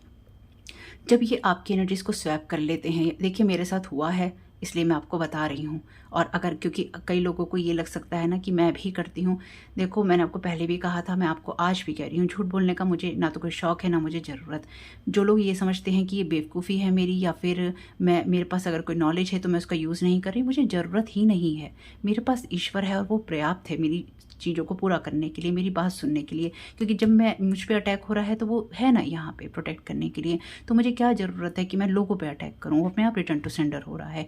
जब ये आपकी एनर्जीज को स्वैप कर लेते हैं, देखिए मेरे साथ हुआ है इसलिए मैं आपको बता रही हूँ। और अगर, क्योंकि कई लोगों को ये लग सकता है ना कि मैं भी करती हूँ, देखो मैंने आपको पहले भी कहा था, मैं आपको आज भी कह रही हूँ, झूठ बोलने का मुझे ना तो कोई शौक है ना मुझे ज़रूरत। जो लोग ये समझते हैं कि ये बेवकूफ़ी है मेरी, या फिर मेरे पास अगर कोई नॉलेज है तो मैं उसका यूज़ नहीं कर रही, मुझे ज़रूरत ही नहीं है। मेरे पास ईश्वर है और वो पर्याप्त है मेरी चीज़ों को पूरा करने के लिए, मेरी बात सुनने के लिए। क्योंकि जब मुझ पर अटैक हो रहा है तो वो है ना यहाँ पे प्रोटेक्ट करने के लिए, तो मुझे क्या ज़रूरत है कि मैं लोगों पे अटैक करूँ, वो अपने आप रिटर्न टू सेंडर हो रहा है।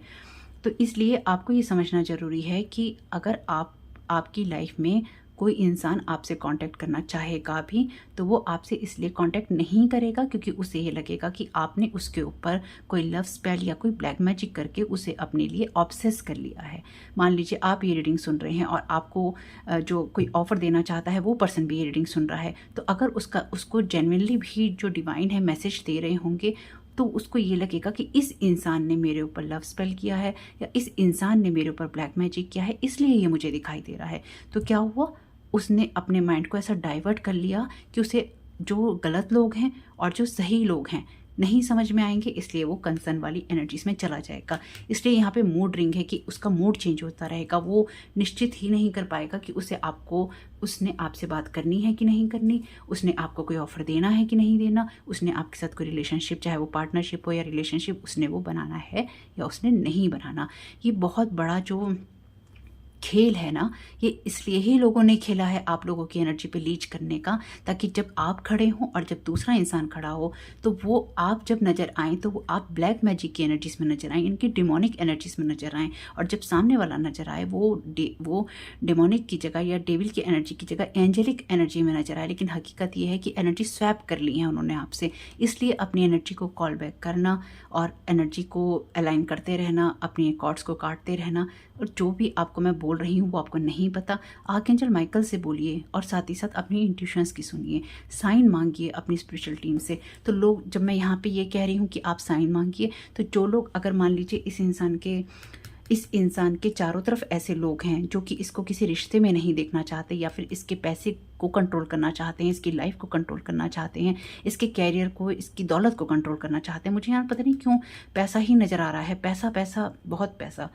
तो इसलिए आपको ये समझना ज़रूरी है कि अगर आपकी लाइफ में कोई इंसान आपसे कांटेक्ट करना चाहेगा भी तो वो आपसे इसलिए कांटेक्ट नहीं करेगा क्योंकि उसे ये लगेगा कि आपने उसके ऊपर कोई लव स्पेल या कोई ब्लैक मैजिक करके उसे अपने लिए ऑब्सेस कर लिया है। मान लीजिए आप ये रीडिंग सुन रहे हैं और आपको जो कोई ऑफर देना चाहता है वो पर्सन भी ये रीडिंग सुन रहा है, तो अगर उसको जेन्युइनली भी जो डिवाइन है मैसेज दे रहे होंगे तो उसको ये लगेगा कि इस इंसान ने मेरे ऊपर लव स्पेल किया है या इस इंसान ने मेरे ऊपर ब्लैक मैजिक किया है, इसलिए ये मुझे दिखाई दे रहा है। तो क्या हुआ, उसने अपने माइंड को ऐसा डाइवर्ट कर लिया कि उसे जो गलत लोग हैं और जो सही लोग हैं नहीं समझ में आएंगे, इसलिए वो कंसर्न वाली एनर्जीज में चला जाएगा। इसलिए यहाँ पे मूड रिंग है कि उसका मूड चेंज होता रहेगा, वो निश्चित ही नहीं कर पाएगा कि उसने आपसे बात करनी है कि नहीं करनी, उसने आपको कोई ऑफर देना है कि नहीं देना, उसने आपके साथ कोई रिलेशनशिप, चाहे वो पार्टनरशिप हो या रिलेशनशिप, उसने वो बनाना है या उसने नहीं बनाना। ये बहुत बड़ा जो खेल है ना, ये इसलिए ही लोगों ने खेला है आप लोगों की एनर्जी पे लीच करने का, ताकि जब आप खड़े हों और जब दूसरा इंसान खड़ा हो तो वो आप जब नज़र आएँ तो वो आप ब्लैक मैजिक की एनर्जीज में नजर आएँ, इनकी डिमोनिक एनर्जीज में नजर आएँ। और जब सामने वाला नजर आए वो डिमोनिक की जगह या डेविल की एनर्जी की जगह एंजेलिक एनर्जी में नजर आए। लेकिन हकीकत ये है कि एनर्जी स्वैप कर ली है उन्होंने आपसे, इसलिए अपनी एनर्जी को कॉल बैक करना और एनर्जी को अलाइन करते रहना, अपने कॉर्ड्स को काटते रहना। और जो भी आपको मैं बोल रही हूँ वो आपको नहीं पता, आर्कएंजल माइकल से बोलिए और साथ ही साथ अपनी इंट्यूशंस की सुनिए, साइन मांगिए अपनी स्पिरिचुअल टीम से। तो लोग, जब मैं यहाँ पे ये कह रही हूँ कि आप साइन मांगिए, तो जो लोग, अगर मान लीजिए इस इंसान के चारों तरफ ऐसे लोग हैं जो कि इसको किसी रिश्ते में नहीं देखना चाहते या फिर इसके पैसे को कंट्रोल करना चाहते हैं, इसकी लाइफ को कंट्रोल करना चाहते हैं, इसके कैरियर को, इसकी दौलत को कंट्रोल करना चाहते हैं। मुझे यहाँ पता नहीं क्यों पैसा ही नज़र आ रहा है, पैसा पैसा, बहुत पैसा,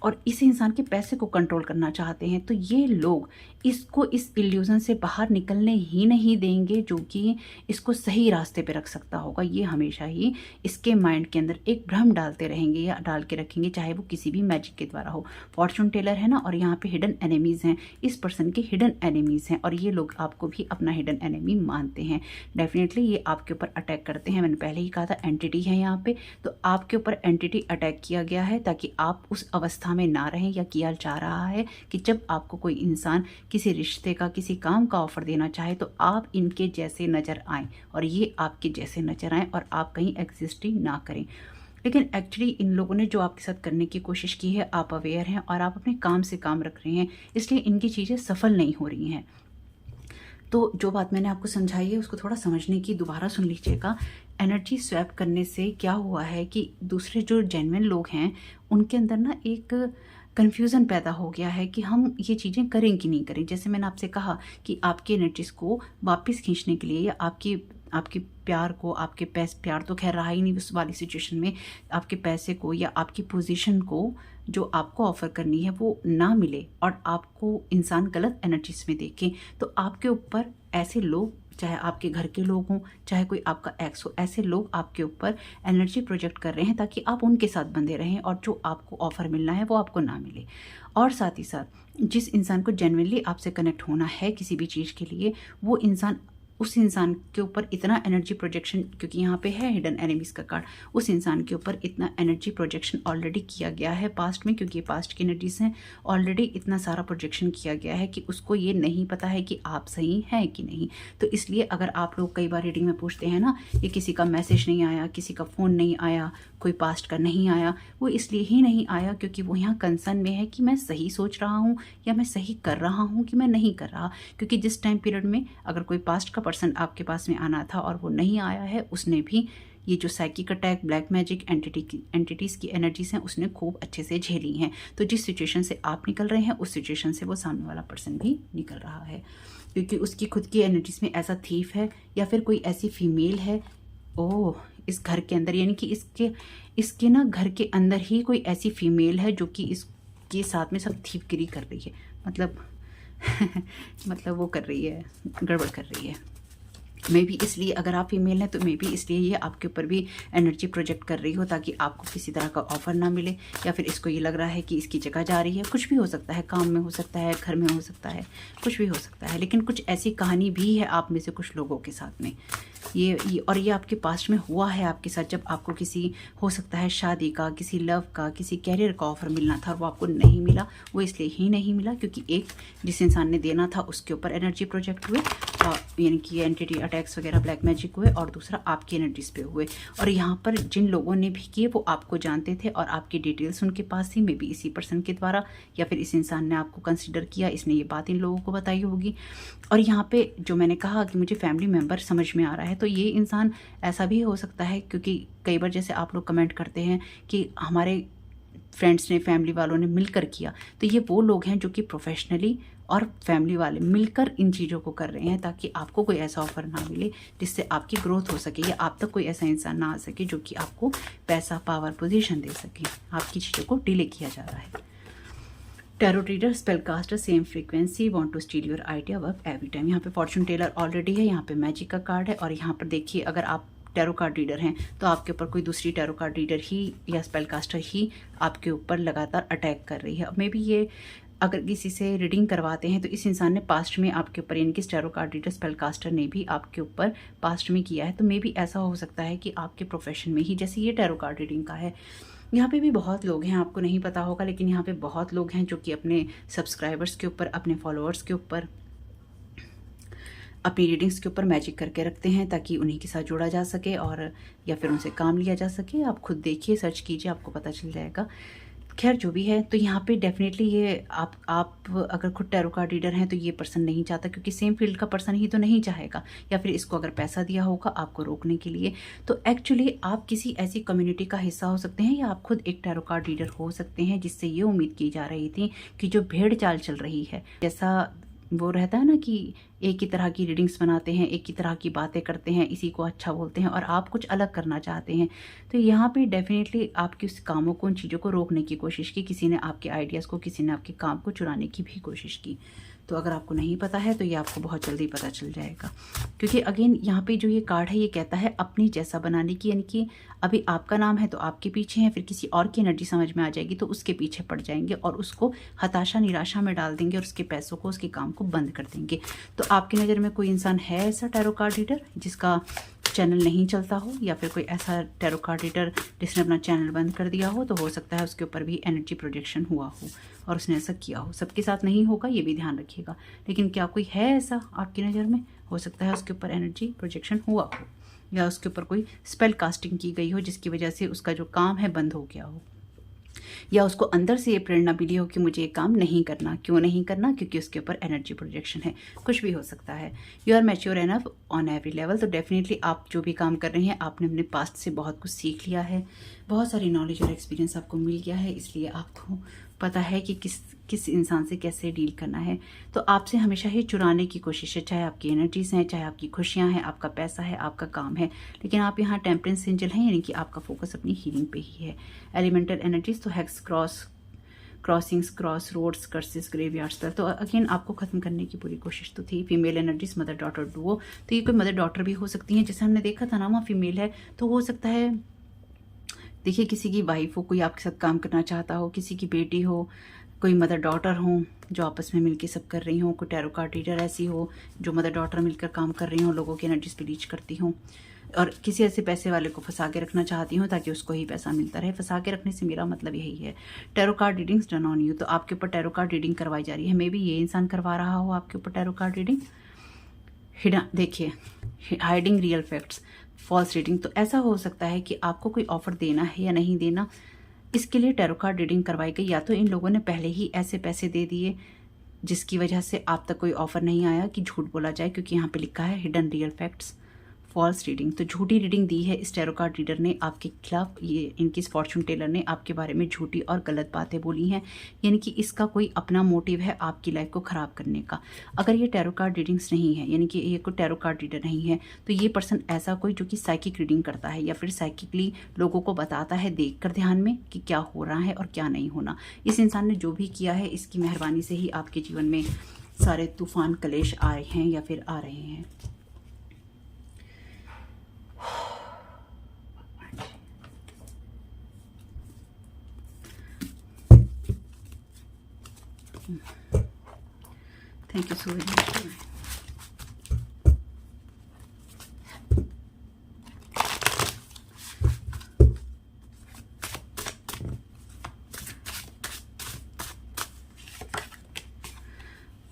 और इस इंसान के पैसे को कंट्रोल करना चाहते हैं। तो ये लोग इसको इस इल्यूजन से बाहर निकलने ही नहीं देंगे जो कि इसको सही रास्ते पे रख सकता होगा। ये हमेशा ही इसके माइंड के अंदर एक भ्रम डालते रहेंगे या डाल के रखेंगे, चाहे वो किसी भी मैजिक के द्वारा हो। फॉर्चून टेलर है ना, और यहाँ पे हिडन एनिमीज हैं, इस पर्सन के हिडन एनिमीज हैं, और ये लोग आपको भी अपना हिडन एनिमी मानते हैं। डेफिनेटली ये आपके ऊपर अटैक करते हैं। मैंने पहले ही कहा था एंटिटी है यहाँ पे, तो आपके ऊपर एंटिटी अटैक किया गया है ताकि आप उस अवस्था में ना रहें, या किया जा रहा है कि जब आपको कोई इंसान किसी रिश्ते का, किसी काम का ऑफर देना चाहे तो आप इनके जैसे नजर आएं और ये आपके जैसे नजर आएं और आप कहीं एग्जिस्ट ही ना करें। लेकिन एक्चुअली इन लोगों ने जो आपके साथ करने की कोशिश की है, आप अवेयर हैं और आप अपने काम से काम रख रहे हैं, इसलिए इनकी चीज़ें सफल नहीं हो रही हैं। तो जो बात मैंने आपको समझाई है उसको थोड़ा समझने की दोबारा सुन लीजिएगा। एनर्जी स्वैप करने से क्या हुआ है कि दूसरे जो जेन्युइन लोग हैं उनके अंदर ना एक कन्फ्यूज़न पैदा हो गया है कि हम ये चीज़ें करें कि नहीं करें। जैसे मैंने आपसे कहा कि आपकी एनर्जीज़ को वापस खींचने के लिए या आपके प्यार को, आपके प्यार तो खैर रहा ही नहीं उस वाली सिचुएशन में, आपके पैसे को या आपकी पोजीशन को जो आपको ऑफ़र करनी है वो ना मिले और आपको इंसान गलत एनर्जीज में देखे, तो आपके ऊपर ऐसे लोग, चाहे आपके घर के लोग हों, चाहे कोई आपका एक्स हो, ऐसे लोग आपके ऊपर एनर्जी प्रोजेक्ट कर रहे हैं ताकि आप उनके साथ बंधे रहें और जो आपको ऑफ़र मिलना है वो आपको ना मिले। और साथ ही साथ जिस इंसान को जेन्युइनली आपसे कनेक्ट होना है किसी भी चीज़ के लिए, वो इंसान, उस इंसान के ऊपर इतना एनर्जी प्रोजेक्शन, क्योंकि यहाँ पे है हिडन एनिमीज का कार्ड, उस इंसान के ऊपर इतना एनर्जी प्रोजेक्शन ऑलरेडी किया गया है पास्ट में, क्योंकि ये पास्ट की एनर्जीज हैं, ऑलरेडी इतना सारा प्रोजेक्शन किया गया है कि उसको ये नहीं पता है कि आप सही हैं कि नहीं। तो इसलिए अगर आप लोग कई बार रीडिंग में पूछते हैं ना, ये किसी का मैसेज नहीं आया, किसी का फ़ोन नहीं आया, कोई पास्ट का नहीं आया, वो इसलिए ही नहीं आया क्योंकि वो यहाँ कंसर्न में है कि मैं सही सोच रहा हूँ या मैं सही कर रहा हूँ कि मैं नहीं कर रहा। क्योंकि जिस टाइम पीरियड में अगर कोई पास्ट का पर्सन आपके पास में आना था और वो नहीं आया है, उसने भी ये जो psychic attack, black magic, entities की एनर्जीज हैं उसने खूब अच्छे से झेली हैं। तो जिस सिचुएशन से आप निकल रहे हैं उस सिचुएशन से वो सामने वाला पर्सन भी निकल रहा है, क्योंकि उसकी खुद की एनर्जीज में ऐसा थीफ है या फिर कोई ऐसी फीमेल है इस घर के अंदर, यानी कि इसके ना घर के अंदर ही कोई ऐसी फीमेल है जो कि इसके साथ में सब थीफगिरी कर रही है, मतलब मतलब वो कर रही है, गड़बड़ कर रही है। मे बी इसलिए अगर आप फीमेल हैं तो मे बी इसलिए ये आपके ऊपर भी एनर्जी प्रोजेक्ट कर रही हो ताकि आपको किसी तरह का ऑफर ना मिले, या फिर इसको ये लग रहा है कि इसकी जगह जा रही है। कुछ भी हो सकता है, काम में हो सकता है, घर में हो सकता है, कुछ भी हो सकता है। लेकिन कुछ ऐसी कहानी भी है आप में से कुछ लोगों के साथ में, और ये आपके पास्ट में हुआ है आपके साथ, जब आपको किसी हो सकता है शादी का, किसी लव का, किसी कैरियर का ऑफर मिलना था और वो आपको नहीं मिला। वो इसलिए ही नहीं मिला क्योंकि एक जिस इंसान ने देना था उसके ऊपर एनर्जी प्रोजेक्ट हुए, यानी कि एंटिटी अटैक्स वगैरह, ब्लैक मैजिक हुए, और दूसरा आपकी एनर्जीज पे हुए। और यहाँ पर जिन लोगों ने भी किए वो आपको जानते थे और आपकी डिटेल्स उनके पास थी, मे बी इसी पर्सन के द्वारा, या फिर इस इंसान ने आपको कंसिडर किया, इसने ये बात इन लोगों को बताई होगी। और यहाँ पे जो मैंने कहा कि मुझे फैमिली मेम्बर समझ में आ रहा है, तो ये इंसान ऐसा भी हो सकता है, क्योंकि कई बार जैसे आप लोग कमेंट करते हैं कि हमारे फ्रेंड्स ने, फैमिली वालों ने मिलकर किया, तो ये वो लोग हैं जो कि प्रोफेशनली और फैमिली वाले मिलकर इन चीज़ों को कर रहे हैं ताकि आपको कोई ऐसा ऑफर ना मिले जिससे आपकी ग्रोथ हो सके, या आप तक कोई ऐसा इंसान ना आ सके जो कि आपको पैसा, पावर, पोजीशन दे सके। आपकी चीज़ों को डिले किया जा रहा है। Tarot reader, spell caster, same frequency, want to steal your idea work every time. यहाँ पे फॉर्चून टेलर ऑलरेडी है, यहाँ पे मैजिक का कार्ड है, और यहाँ पर देखिए अगर आप टैरो कार्ड रीडर हैं तो आपके ऊपर कोई दूसरी टैरो कार्ड रीडर ही या स्पेल कास्टर ही आपके ऊपर लगातार अटैक कर रही है। मे बी ये अगर किसी से रीडिंग करवाते हैं तो इस इंसान ने पास्ट में आपके ऊपर, यानी कि tarot card reader, spell caster ने भी आपके ऊपर पास्ट में किया है। तो मे बी ऐसा हो सकता है कि आपके प्रोफेशन में ही, जैसे ये टैरो कार्ड रीडिंग का है, यहाँ पे भी बहुत लोग हैं, आपको नहीं पता होगा, लेकिन यहाँ पे बहुत लोग हैं जो कि अपने सब्सक्राइबर्स के ऊपर, अपने फॉलोअर्स के ऊपर, अपनी रीडिंग्स के ऊपर मैजिक करके रखते हैं ताकि उन्हीं के साथ जोड़ा जा सके और या फिर उनसे काम लिया जा सके। आप खुद देखिए, सर्च कीजिए, आपको पता चल जाएगा। खैर जो भी है, तो यहाँ पे डेफिनेटली ये आप अगर खुद टैरो कार्ड रीडर हैं तो ये पर्सन नहीं चाहता, क्योंकि सेम फील्ड का पर्सन ही तो नहीं चाहेगा, या फिर इसको अगर पैसा दिया होगा आपको रोकने के लिए, तो एक्चुअली आप किसी ऐसी कम्युनिटी का हिस्सा हो सकते हैं, या आप खुद एक टैरो कार्ड रीडर हो सकते हैं जिससे ये उम्मीद की जा रही थी कि जो भेड़ चाल चल रही है, जैसा वो रहता है ना कि एक ही तरह की रीडिंग्स बनाते हैं, एक ही तरह की बातें करते हैं, इसी को अच्छा बोलते हैं, और आप कुछ अलग करना चाहते हैं, तो यहाँ पे डेफिनेटली आपकी उस कामों को, उन चीज़ों को रोकने की कोशिश की, किसी ने आपके आइडियाज़ को, किसी ने आपके काम को चुराने की भी कोशिश की। तो अगर आपको नहीं पता है तो ये आपको बहुत जल्दी पता चल जाएगा, क्योंकि अगेन यहाँ पे जो ये कार्ड है ये कहता है अपनी जैसा बनाने की, यानी कि अभी आपका नाम है तो आपके पीछे हैं, फिर किसी और की एनर्जी समझ में आ जाएगी तो उसके पीछे पड़ जाएंगे और उसको हताशा, निराशा में डाल देंगे और उसके पैसों को, उसके काम को बंद कर देंगे। तो आपकी नज़र में कोई इंसान है ऐसा टैरो कार्ड रीडर जिसका चैनल नहीं चलता हो, या फिर कोई ऐसा टैरो कार्ड रीडर जिसने अपना चैनल बंद कर दिया हो, तो हो सकता है उसके ऊपर भी एनर्जी प्रोजेक्शन हुआ हो और उसने ऐसा किया हो। सबके साथ नहीं होगा, ये भी ध्यान रखिएगा, लेकिन क्या कोई है ऐसा आपकी नज़र में? हो सकता है उसके ऊपर एनर्जी प्रोजेक्शन हुआ हो, या उसके ऊपर कोई स्पेल कास्टिंग की गई हो जिसकी वजह से उसका जो काम है बंद हो गया हो, या उसको अंदर से ये प्रेरणा मिली हो कि मुझे ये काम नहीं करना। क्यों नहीं करना? क्योंकि उसके ऊपर एनर्जी प्रोजेक्शन है। कुछ भी हो सकता है। You are mature enough on every level. तो डेफिनेटली आप जो भी काम कर रहे हैं, आपने अपने पास्ट से बहुत कुछ सीख लिया है, बहुत सारी नॉलेज और एक्सपीरियंस आपको मिल गया है, इसलिए आपको पता है कि किस इंसान से कैसे डील करना है। तो आपसे हमेशा ही चुराने की कोशिश है, चाहे आपकी एनर्जीज हैं, चाहे आपकी खुशियां हैं, आपका पैसा है, आपका काम है, लेकिन आप यहाँ टेम्परेंस एंजल हैं, यानी कि आपका फोकस अपनी हीलिंग पे ही है। एलिमेंटल एनर्जीज तो hexes, crossings, cross roads, curses, graveyards पर, तो अगेन आपको खत्म करने की पूरी कोशिश तो थी। Female energies, mother daughter Duo, तो ये कोई मदर डॉटर भी हो सकती है, जैसे हमने देखा था ना, वहाँ फीमेल है, तो हो सकता है देखिए किसी की वाइफ हो, कोई आपके साथ काम करना चाहता हो, किसी की बेटी हो, कोई मदर डॉटर हो जो आपस में मिलके सब कर रही हो, कोई टैरो कार्ड रीडर ऐसी हो जो मदर डॉटर मिलकर काम कर रही हो, लोगों की एनर्जीज पे रीच करती हो, और किसी ऐसे पैसे वाले को फंसा के रखना चाहती हूँ ताकि उसको ही पैसा मिलता रहे। फंसा के रखने से मेरा मतलब यही है। Tarot card readings done on you, तो आपके ऊपर टैरो कार्ड रीडिंग करवाई जा रही है। मे बी ये इंसान करवा रहा हो आपके ऊपर टैरो कार्ड रीडिंग। देखिए, hiding real facts, false reading, तो ऐसा हो सकता है कि आपको कोई ऑफर देना है या नहीं देना, इसके लिए टैरो कार्ड रीडिंग करवाई गई। या तो इन लोगों ने पहले ही ऐसे पैसे दे दिए जिसकी वजह से आप तक कोई ऑफर नहीं आया कि झूठ बोला जाए, क्योंकि यहाँ पे लिखा है hidden real facts, false reading, तो झूठी रीडिंग दी है इस टैरो कार्ड रीडर ने आपके खिलाफ। ये इनकी फॉर्चून टेलर ने आपके बारे में झूठी और गलत बातें बोली हैं, यानी कि इसका कोई अपना मोटिव है आपकी लाइफ को ख़राब करने का। अगर ये टैरो कार्ड रीडिंग्स नहीं है, यानी कि ये कोई टैरो कार्ड रीडर नहीं है, तो ये पर्सन ऐसा कोई जो कि साइकिक रीडिंग करता है या फिर साइकिकली लोगों को बताता है देख कर ध्यान में कि क्या हो रहा है और क्या नहीं होना। इस इंसान ने जो भी किया है, इसकी मेहरबानी से ही आपके जीवन में सारे तूफान कलेश आए हैं या फिर आ रहे हैं। Thank you so much.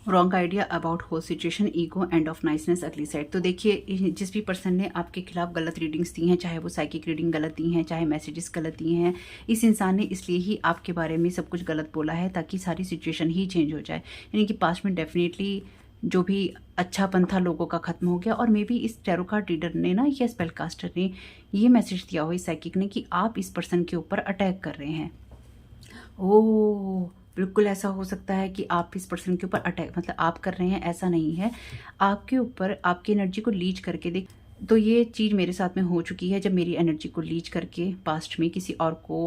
Wrong idea about whole situation, ego, end of niceness, ugly side. तो देखिए, जिस भी पर्सन ने आपके खिलाफ गलत रीडिंग्स दी हैं, चाहे वो साइकिक रीडिंग गलत दी हैं, चाहे मैसेजेस गलत दिए हैं, इस इंसान ने इसलिए ही आपके बारे में सब कुछ गलत बोला है ताकि सारी सिचुएशन ही चेंज हो जाए। यानी कि पास्ट में डेफिनेटली जो भी अच्छापन था लोगों का खत्म हो गया। और मे बी इस टैरो कार्ड रीडर ने ना, या स्पेल कास्टर ने ये मैसेज दिया हो इस साइकिक ने कि आप इस पर्सन के ऊपर अटैक कर रहे हैं। ओह, बिल्कुल ऐसा हो सकता है कि आप इस पर्सन के ऊपर अटैक, मतलब आप कर रहे हैं, ऐसा नहीं है। आपके ऊपर आपकी एनर्जी को लीच करके देख, तो ये चीज़ मेरे साथ में हो चुकी है। जब मेरी एनर्जी को लीच करके पास्ट में किसी और को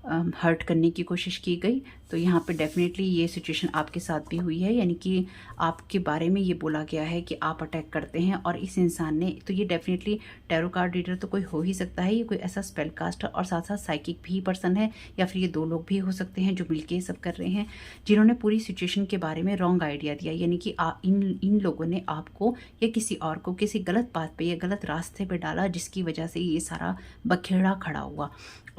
हर्ट करने की कोशिश की गई, तो यहाँ पे डेफिनेटली ये सिचुएशन आपके साथ भी हुई है। यानी कि आपके बारे में ये बोला गया है कि आप अटैक करते हैं और इस इंसान ने, तो ये डेफिनेटली टैरो कार्ड रीडर तो कोई हो ही सकता है, ये कोई ऐसा स्पेल कास्टर और साथ साथ साइकिक भी पर्सन है, या फिर ये दो लोग भी हो सकते हैं जो मिलके ये सब कर रहे हैं, जिन्होंने पूरी सिचुएशन के बारे में रॉन्ग आइडिया दिया। यानी कि इन लोगों ने आपको या किसी और को किसी गलत बात पे या गलत रास्ते पे डाला, जिसकी वजह से ये सारा बखेड़ा खड़ा हुआ।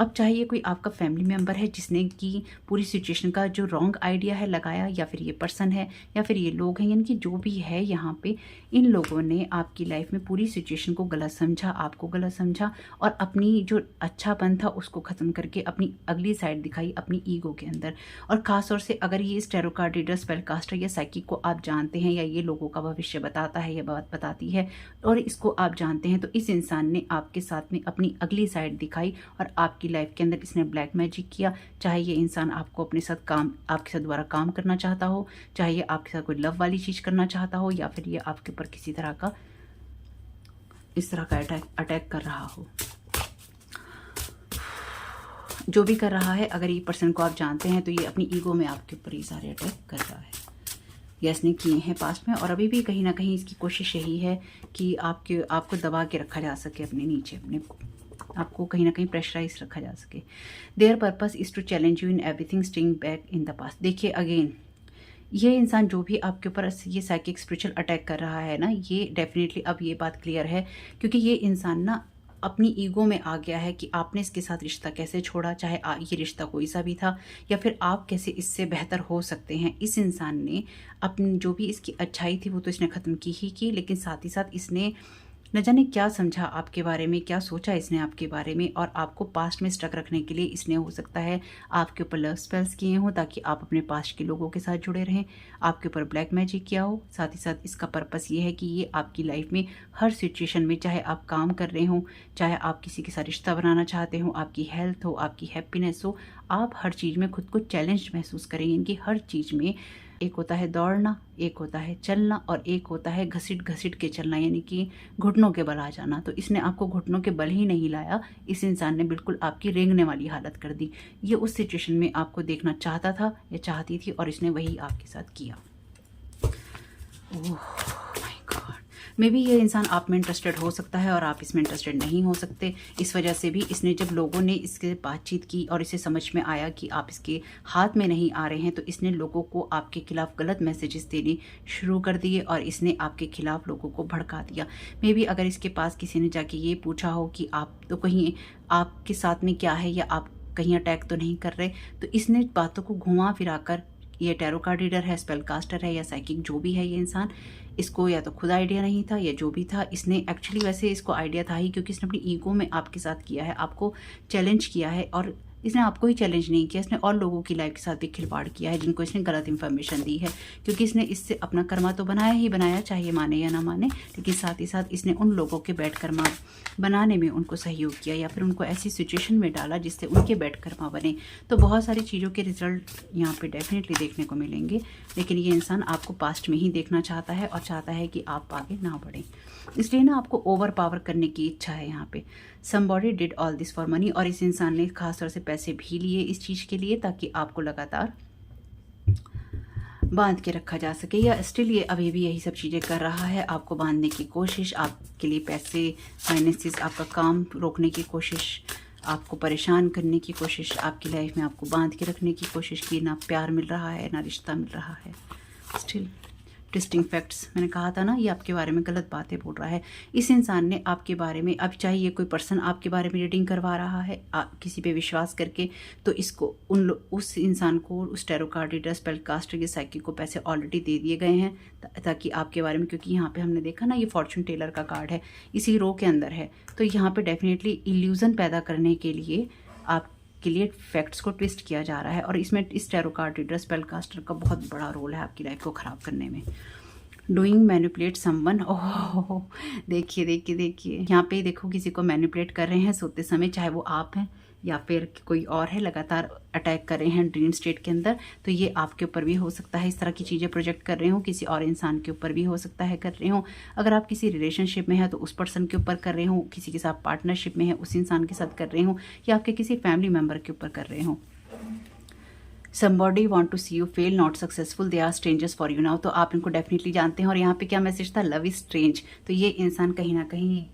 अब चाहे ये कोई आपका फैमिली मेम्बर है जिसने कि पूरी सिचुएशन का जो रॉन्ग आइडिया है लगाया, या फिर ये पर्सन है, या फिर ये लोग हैं, यानी कि जो भी है यहाँ पे, इन लोगों ने आपकी लाइफ में पूरी सिचुएशन को गलत समझा, आपको गलत समझा, और अपनी जो अच्छापन था उसको ख़त्म करके अपनी अगली साइड दिखाई अपनी ईगो के अंदर। और ख़ासतौर से अगर ये इस tarot card reader, spell caster या साइकिक को आप जानते हैं, या ये लोगों का भविष्य बताता है या बात बताती है, और इसको आप जानते हैं, तो इस इंसान ने आपके साथ में अपनी अगली साइड दिखाई और आपकी लाइफ के अंदर इसने ब्लैक मैजिक किया। चाहे ये इंसान आपको अपने साथ आपके साथ दोबारा काम करना चाहता हो, चाहे ये आपके साथ कोई लव वाली चीज़ करना चाहता हो, या फिर ये आपके ऊपर किसी तरह का इस तरह का अटैक कर रहा हो। जो भी कर रहा है, अगर ये पर्सन को आप जानते हैं, तो ये अपनी ईगो में आपके ऊपर ये सारे अटैक कर रहा है, या इसने किए हैं पास्ट में, और अभी भी कहीं ना कहीं इसकी कोशिश यही है कि आपको दबा के रखा जा सके अपने नीचे, आपको कहीं ना कहीं प्रेशराइज रखा जा सके। Their purpose is to challenge you in everything staying back in the past. देखिए अगेन, ये इंसान जो भी आपके ऊपर ये साइकिक स्पिरिचुअल अटैक कर रहा है ना, ये डेफिनेटली अब ये बात क्लियर है, क्योंकि ये इंसान ना अपनी ईगो में आ गया है कि आपने इसके साथ रिश्ता कैसे छोड़ा, चाहे ये रिश्ता कोई सा भी था, या फिर आप कैसे इससे बेहतर हो सकते हैं। इस इंसान ने अपनी जो भी इसकी अच्छाई थी वो तो इसने ख़त्म की ही की, लेकिन साथ ही साथ इसने न जाने क्या समझा आपके बारे में, क्या सोचा इसने आपके बारे में, और आपको पास्ट में स्टक रखने के लिए इसने हो सकता है आपके ऊपर लव स्पेल्स किए हों ताकि आप अपने पास्ट के लोगों के साथ जुड़े रहें, आपके ऊपर ब्लैक मैजिक किया हो। साथ ही साथ इसका पर्पस ये है कि ये आपकी लाइफ में हर सिचुएशन में, चाहे आप काम कर रहे हों, चाहे आप किसी के साथ रिश्ता बनाना चाहते हो, आपकी हेल्थ हो, आपकी हैप्पीनेस हो, आप हर चीज़ में खुद को चैलेंज महसूस करें। इनकी हर चीज़ में एक होता है दौड़ना, एक होता है चलना, और एक होता है घसीट घसीट के चलना, यानी कि घुटनों के बल आ जाना। तो इसने आपको घुटनों के बल ही नहीं लाया, इस इंसान ने बिल्कुल आपकी रेंगने वाली हालत कर दी। ये उस सिचुएशन में आपको देखना चाहता था या चाहती थी, और इसने वही आपके साथ किया। Oh my God, may be ये इंसान आप में इंटरेस्टेड हो सकता है और आप इसमें इंटरेस्टेड नहीं हो सकते। इस वजह से भी इसने, जब लोगों ने इसके बातचीत की और इसे समझ में आया कि आप इसके हाथ में नहीं आ रहे हैं, तो इसने लोगों को आपके खिलाफ गलत मैसेजेस देने शुरू कर दिए और इसने आपके खिलाफ लोगों को भड़का दिया। मे बी अगर इसके पास किसी ने जाके ये पूछा हो कि आप तो कहीं आपके साथ में क्या है, या आप कहीं अटैक तो नहीं कर रहे, तो इसने बातों को घुमा फिरा कर, ये टैरो कार्ड रीडर है, स्पेल कास्टर है या साइकिक जो भी है ये इंसान, इसको या तो खुद आइडिया नहीं था या जो भी था, इसने एक्चुअली वैसे इसको आइडिया था ही, क्योंकि इसने अपनी ईगो में आपके साथ किया है, आपको चैलेंज किया है, और इसने आपको ही चैलेंज नहीं किया, इसने और लोगों की लाइफ के साथ भी खिलवाड़ किया है जिनको इसने गलत इन्फॉर्मेशन दी है, क्योंकि इसने इससे अपना कर्मा तो बनाया ही बनाया, चाहे माने या ना माने, लेकिन साथ ही साथ इसने उन लोगों के बैड कर्मा बनाने में उनको सहयोग किया, या फिर उनको ऐसी सिचुएशन में डाला जिससे उनके बैड कर्मा बने। तो बहुत सारी चीज़ों के रिजल्ट यहाँ पे डेफिनेटली देखने को मिलेंगे, लेकिन ये इंसान आपको पास्ट में ही देखना चाहता है और चाहता है कि आप आगे ना बढ़ें, इसलिए ना आपको ओवर पावर करने की इच्छा है यहाँ पे। Somebody did all this for money, और इस इंसान ने खासतौर से पैसे भी लिए इस चीज़ के लिए ताकि आपको लगातार बांध के रखा जा सके, या स्टिल ये अभी भी यही सब चीज़ें कर रहा है, आपको बांधने की कोशिश, आपके लिए पैसे, फाइनेंसिस, आपका काम रोकने की कोशिश, आपको परेशान करने की कोशिश, आपकी लाइफ में आपको बांध के रखने की कोशिश की, ना प्यार मिल रहा है ना रिश्ता मिल रहा है। स्टिल ट्विस्टिंग फैक्ट्स, मैंने कहा था ना ये आपके बारे में गलत बातें बोल रहा है। इस इंसान ने आपके बारे में, अब चाहे ये कोई पर्सन आपके बारे में रीडिंग करवा रहा है किसी पे विश्वास करके, तो इसको उस इंसान को, उस tarot card reader, spell caster, के साइकिक को पैसे ऑलरेडी दे दिए गए हैं ताकि आपके बारे में, क्योंकि यहाँ पे हमने देखा ना ये फॉर्चून टेलर का कार्ड है, इसी रो के अंदर है, तो यहाँ पे डेफिनेटली इल्यूजन पैदा करने के लिए आप के लिए फैक्ट्स को ट्विस्ट किया जा रहा है। और इसमें इस tarot card reader, spell caster का बहुत बड़ा रोल है आपकी लाइफ को ख़राब करने में। डूइंग मैनिपुलेट समवन, ओह देखिए देखिए देखिए, यहाँ पे देखो किसी को मैनिपुलेट कर रहे हैं सोते समय, चाहे वो आप हैं या फिर कोई और है, लगातार अटैक कर रहे हैं ड्रीम स्टेट के अंदर। तो ये आपके ऊपर भी हो सकता है, इस तरह की चीज़ें प्रोजेक्ट कर रहे हो, किसी और इंसान के ऊपर भी हो सकता है कर रहे हो। अगर आप किसी रिलेशनशिप में है तो उस पर्सन के ऊपर कर रहे हो, किसी के साथ पार्टनरशिप में है उस इंसान के साथ कर रहे हो, या आपके किसी फैमिली मेम्बर के ऊपर कर रहे हो। Somebody want to see you fail, not successful, they are strangers for you now। तो आप इनको डेफिनेटली जानते हैं। और यहाँ पे क्या मैसेज था, लव इज स्ट्रेंज। तो ये इंसान कहीं ना कहीं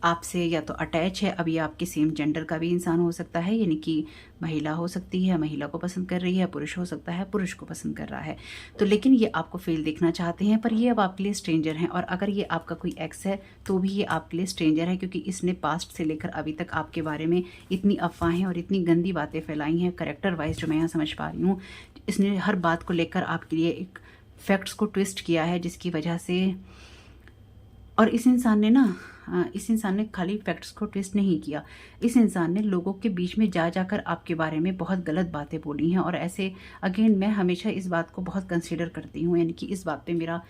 आपसे या तो अटैच है, अब ये आपके सेम जेंडर का भी इंसान हो सकता है, यानी कि महिला हो सकती है, महिला को पसंद कर रही है, पुरुष हो सकता है, पुरुष को पसंद कर रहा है। तो लेकिन ये आपको फेल देखना चाहते हैं, पर ये अब आपके लिए स्ट्रेंजर हैं। और अगर ये आपका कोई एक्स है तो भी ये आपके लिए स्ट्रेंजर है, क्योंकि इसने पास्ट से लेकर अभी तक आपके बारे में इतनी अफवाहें और इतनी गंदी बातें फैलाई हैं, करेक्टर वाइज जो मैं यहाँ समझ पा रही हूँ। इसने हर बात को लेकर आपके लिए एक फैक्ट्स को ट्विस्ट किया है, जिसकी वजह से, और इस इंसान ने खाली फैक्ट्स को ट्विस्ट नहीं किया, इस इंसान ने लोगों के बीच में जा जाकर आपके बारे में बहुत गलत बातें बोली हैं। और ऐसे अगेन मैं हमेशा इस बात को बहुत कंसीडर करती हूँ, यानी कि इस बात पे मेरा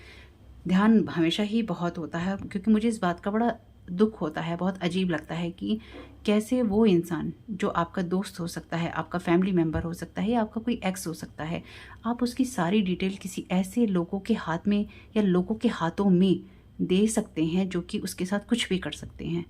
ध्यान हमेशा ही बहुत होता है, क्योंकि मुझे इस बात का बड़ा दुख होता है, बहुत अजीब लगता है कि कैसे वो इंसान जो आपका दोस्त हो सकता है, आपका फैमिली मेम्बर हो सकता है, या आपका कोई एक्स हो सकता है, आप उसकी सारी डिटेल किसी ऐसे लोगों के हाथ में या लोगों के हाथों में दे सकते हैं जो कि उसके साथ कुछ भी कर सकते हैं।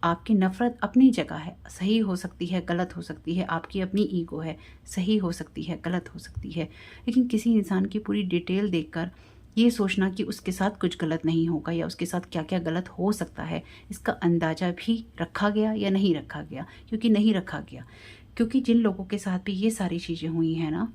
आपकी नफ़रत अपनी जगह है, सही हो सकती है, गलत हो सकती है, आपकी अपनी ईगो है, सही हो सकती है, गलत हो सकती है, लेकिन किसी इंसान की पूरी डिटेल देखकर ये सोचना कि उसके साथ कुछ गलत नहीं होगा या उसके साथ क्या क्या गलत हो सकता है, इसका अंदाज़ा भी रखा गया या नहीं रखा गया, क्योंकि नहीं रखा गया, क्योंकि जिन लोगों के साथ भी ये सारी चीज़ें हुई हैं ना,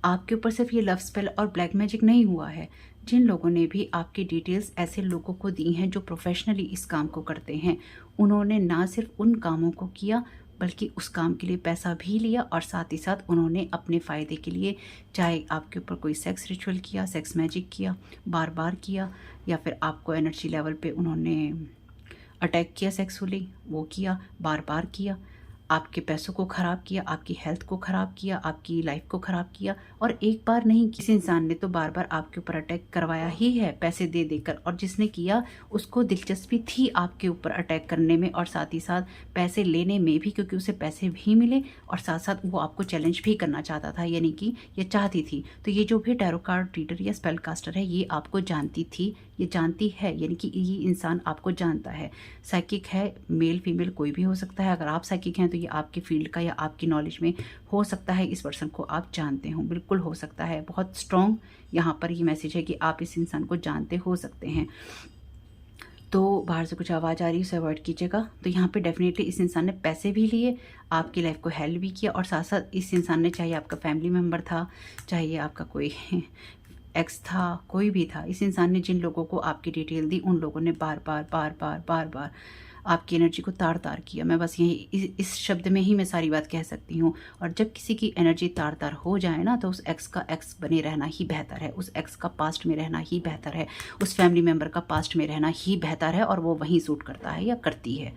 आपके ऊपर सिर्फ ये लव स्पेल और ब्लैक मैजिक नहीं हुआ है, जिन लोगों ने भी आपकी डिटेल्स ऐसे लोगों को दी हैं जो प्रोफेशनली इस काम को करते हैं, उन्होंने ना सिर्फ उन कामों को किया बल्कि उस काम के लिए पैसा भी लिया, और साथ ही साथ उन्होंने अपने फ़ायदे के लिए, चाहे आपके ऊपर कोई सेक्स रिचुअल किया, सेक्स मैजिक किया, बार बार किया, या फिर आपको एनर्जी लेवल पे उन्होंने अटैक किया सेक्सुअली, वो किया, बार बार किया, आपके पैसों को ख़राब किया, आपकी हेल्थ को ख़राब किया, आपकी लाइफ को ख़राब किया। और एक बार नहीं, किसी इंसान ने तो बार बार आपके ऊपर अटैक करवाया ही है पैसे दे देकर, और जिसने किया उसको दिलचस्पी थी आपके ऊपर अटैक करने में और साथ ही साथ पैसे लेने में भी, क्योंकि उसे पैसे भी मिले और साथ साथ वो आपको चैलेंज भी करना चाहता था, यानी कि ये चाहती थी। तो ये जो भी टैरो कार्ड रीडर या स्पेल कास्टर है, ये आपको जानती थी, ये जानती है, यानी कि ये इंसान आपको जानता है। साइकिक है, मेल फीमेल कोई भी हो सकता है। अगर आप साइकिक हैं तो ये आपके फील्ड का या आपकी नॉलेज में हो सकता है, इस पर्सन को आप जानते हो, बिल्कुल हो सकता है। बहुत स्ट्रॉन्ग यहाँ पर ये मैसेज है कि आप इस इंसान को जानते हो सकते हैं। तो बाहर से कुछ आवाज़ आ रही है, उसे अवॉइड कीजिएगा। तो यहाँ पे डेफिनेटली इस इंसान ने पैसे भी लिए, आपकी लाइफ को हेल्प भी किया, और साथ साथ इस इंसान ने, चाहे आपका फैमिली मेम्बर था, चाहे आपका कोई एक्स था, कोई भी था, इस इंसान ने जिन लोगों को आपकी डिटेल दी, उन लोगों ने बार बार बार बार बार बार आपकी एनर्जी को तार तार किया। मैं बस यही इस शब्द में ही मैं सारी बात कह सकती हूँ। और जब किसी की एनर्जी तार तार हो जाए ना, तो उस एक्स का एक्स बने रहना ही बेहतर है, उस एक्स का पास्ट में रहना ही बेहतर है, उस फैमिली मेम्बर का पास्ट में रहना ही बेहतर है, और वो वहीं सूट करता है या करती है।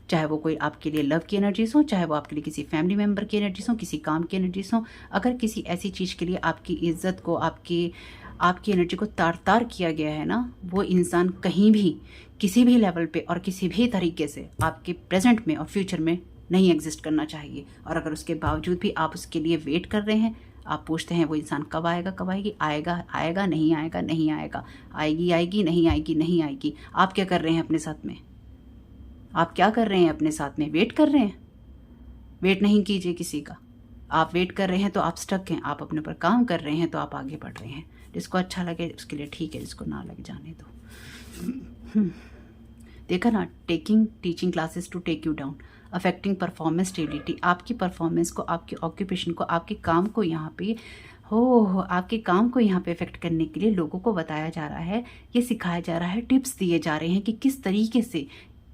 चाहे वो कोई आपके लिए लव की एनर्जीज हो, चाहे वो आपके लिए किसी फैमिली मेम्बर की एनर्जीज हो, किसी काम की एनर्जीज हो। अगर किसी ऐसी चीज़ के लिए आपकी इज्जत को, आपकी एनर्जी को तार तार किया गया है ना, वो इंसान कहीं भी, किसी भी लेवल पे और किसी भी तरीके से आपके प्रेजेंट में और फ्यूचर में नहीं एग्जिस्ट करना चाहिए। और अगर उसके बावजूद भी आप उसके लिए वेट कर रहे हैं, आप पूछते हैं वो इंसान कब आएगा, कब आएगी, आएगा आएगा, नहीं आएगा नहीं आएगा, आएगी आएगी, नहीं आएगी नहीं आएगी। आप क्या कर रहे हैं अपने साथ में? आप क्या कर रहे हैं अपने साथ में? वेट कर रहे हैं? वेट नहीं कीजिए किसी का। आप वेट कर रहे हैं तो आप स्टक हैं, आप अपने ऊपर काम कर रहे हैं तो आप आगे बढ़ रहे हैं। जिसको अच्छा लगे उसके लिए ठीक है, जिसको ना लगे जाने दो। देखा ना, teaching classes to take you down. Affecting performance stability, आपकी परफॉर्मेंस को, आपके ऑक्यूपेशन को, आपके काम को यहाँ पे आपके काम को यहाँ पे इफेक्ट करने के लिए लोगों को बताया जा रहा है, ये सिखाया जा रहा है, टिप्स दिए जा रहे हैं कि किस तरीके से